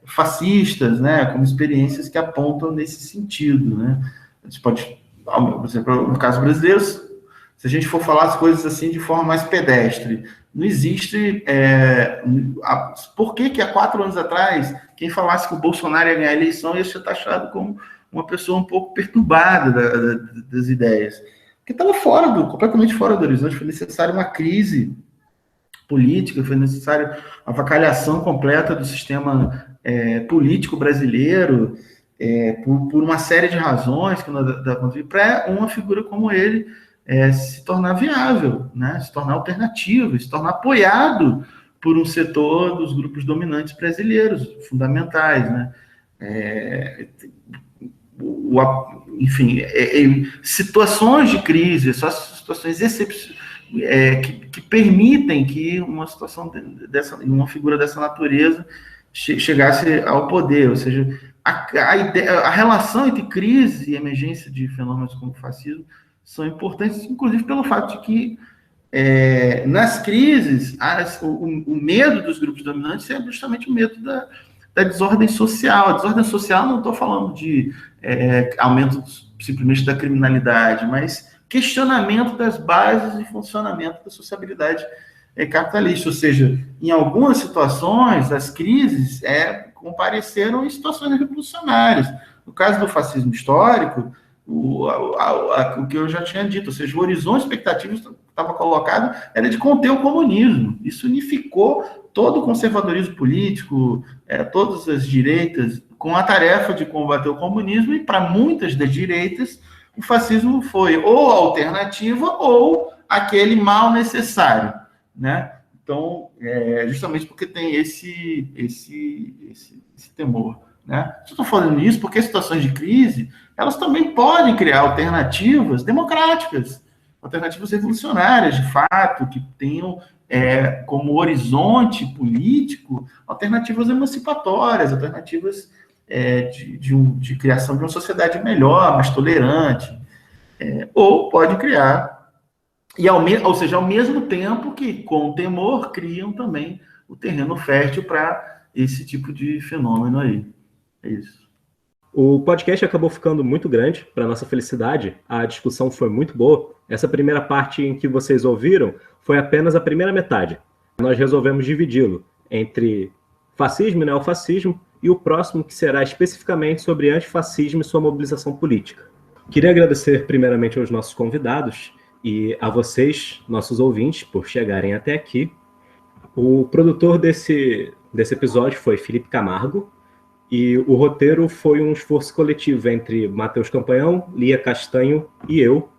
fascistas, né, como experiências que apontam nesse sentido, né. A gente pode, por exemplo, no caso brasileiro, se a gente for falar as coisas assim de forma mais pedestre, não existe... por que há 4 anos atrás, quem falasse que o Bolsonaro ia ganhar a eleição ia ser taxado como uma pessoa um pouco perturbada das ideias? Porque estava completamente fora do horizonte. Foi necessária uma crise política, foi necessária a avacalhação completa do sistema político brasileiro, por uma série de razões que nós para uma figura como ele se tornar viável, né? Se tornar alternativo, se tornar apoiado por um setor dos grupos dominantes brasileiros, fundamentais, né? Enfim, situações de crise, só situações excepcionais, que permitem que uma situação uma figura dessa natureza chegasse ao poder, ou seja, a relação entre crise e emergência de fenômenos como o fascismo são importantes, inclusive pelo fato de que nas crises o medo dos grupos dominantes é justamente o medo da desordem social. A desordem social, não estou falando de aumento simplesmente da criminalidade, mas questionamento das bases e funcionamento da sociabilidade capitalista. Ou seja, em algumas situações, as crises compareceram em situações revolucionárias. No caso do fascismo histórico, o que eu já tinha dito, ou seja, o horizonte expectativo estava colocado era de conter o comunismo. Isso unificou todo o conservadorismo político, todas as direitas, com a tarefa de combater o comunismo, e para muitas das direitas, o fascismo foi ou a alternativa ou aquele mal necessário, né? Então, justamente porque tem esse temor, né? Eu estou falando isso porque situações de crise, elas também podem criar alternativas democráticas, alternativas revolucionárias, de fato, que tenham como horizonte político alternativas emancipatórias, alternativas de criação de uma sociedade melhor, mais tolerante, ou pode criar, ou seja, ao mesmo tempo que, com temor, criam também o terreno fértil para esse tipo de fenômeno aí. É isso. O podcast acabou ficando muito grande, para nossa felicidade. A discussão foi muito boa. Essa primeira parte em que vocês ouviram foi apenas a primeira metade. Nós resolvemos dividi-lo entre fascismo e neofascismo e o próximo, que será especificamente sobre antifascismo e sua mobilização política. Queria agradecer primeiramente aos nossos convidados e a vocês, nossos ouvintes, por chegarem até aqui. O produtor desse desse episódio foi Felipe Camargo, e o roteiro foi um esforço coletivo entre Matheus Campanhão, Lia Castanho e eu,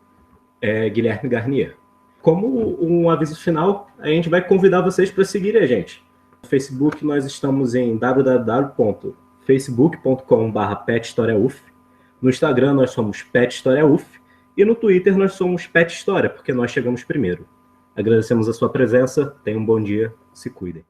Guilherme Garnier. Como um aviso final, a gente vai convidar vocês para seguirem a gente. No Facebook nós estamos em www.facebook.com/PetHistoriaUF. No Instagram nós somos PetHistoriaUF. E no Twitter nós somos Pet História, porque nós chegamos primeiro. Agradecemos a sua presença, tenham um bom dia, se cuidem.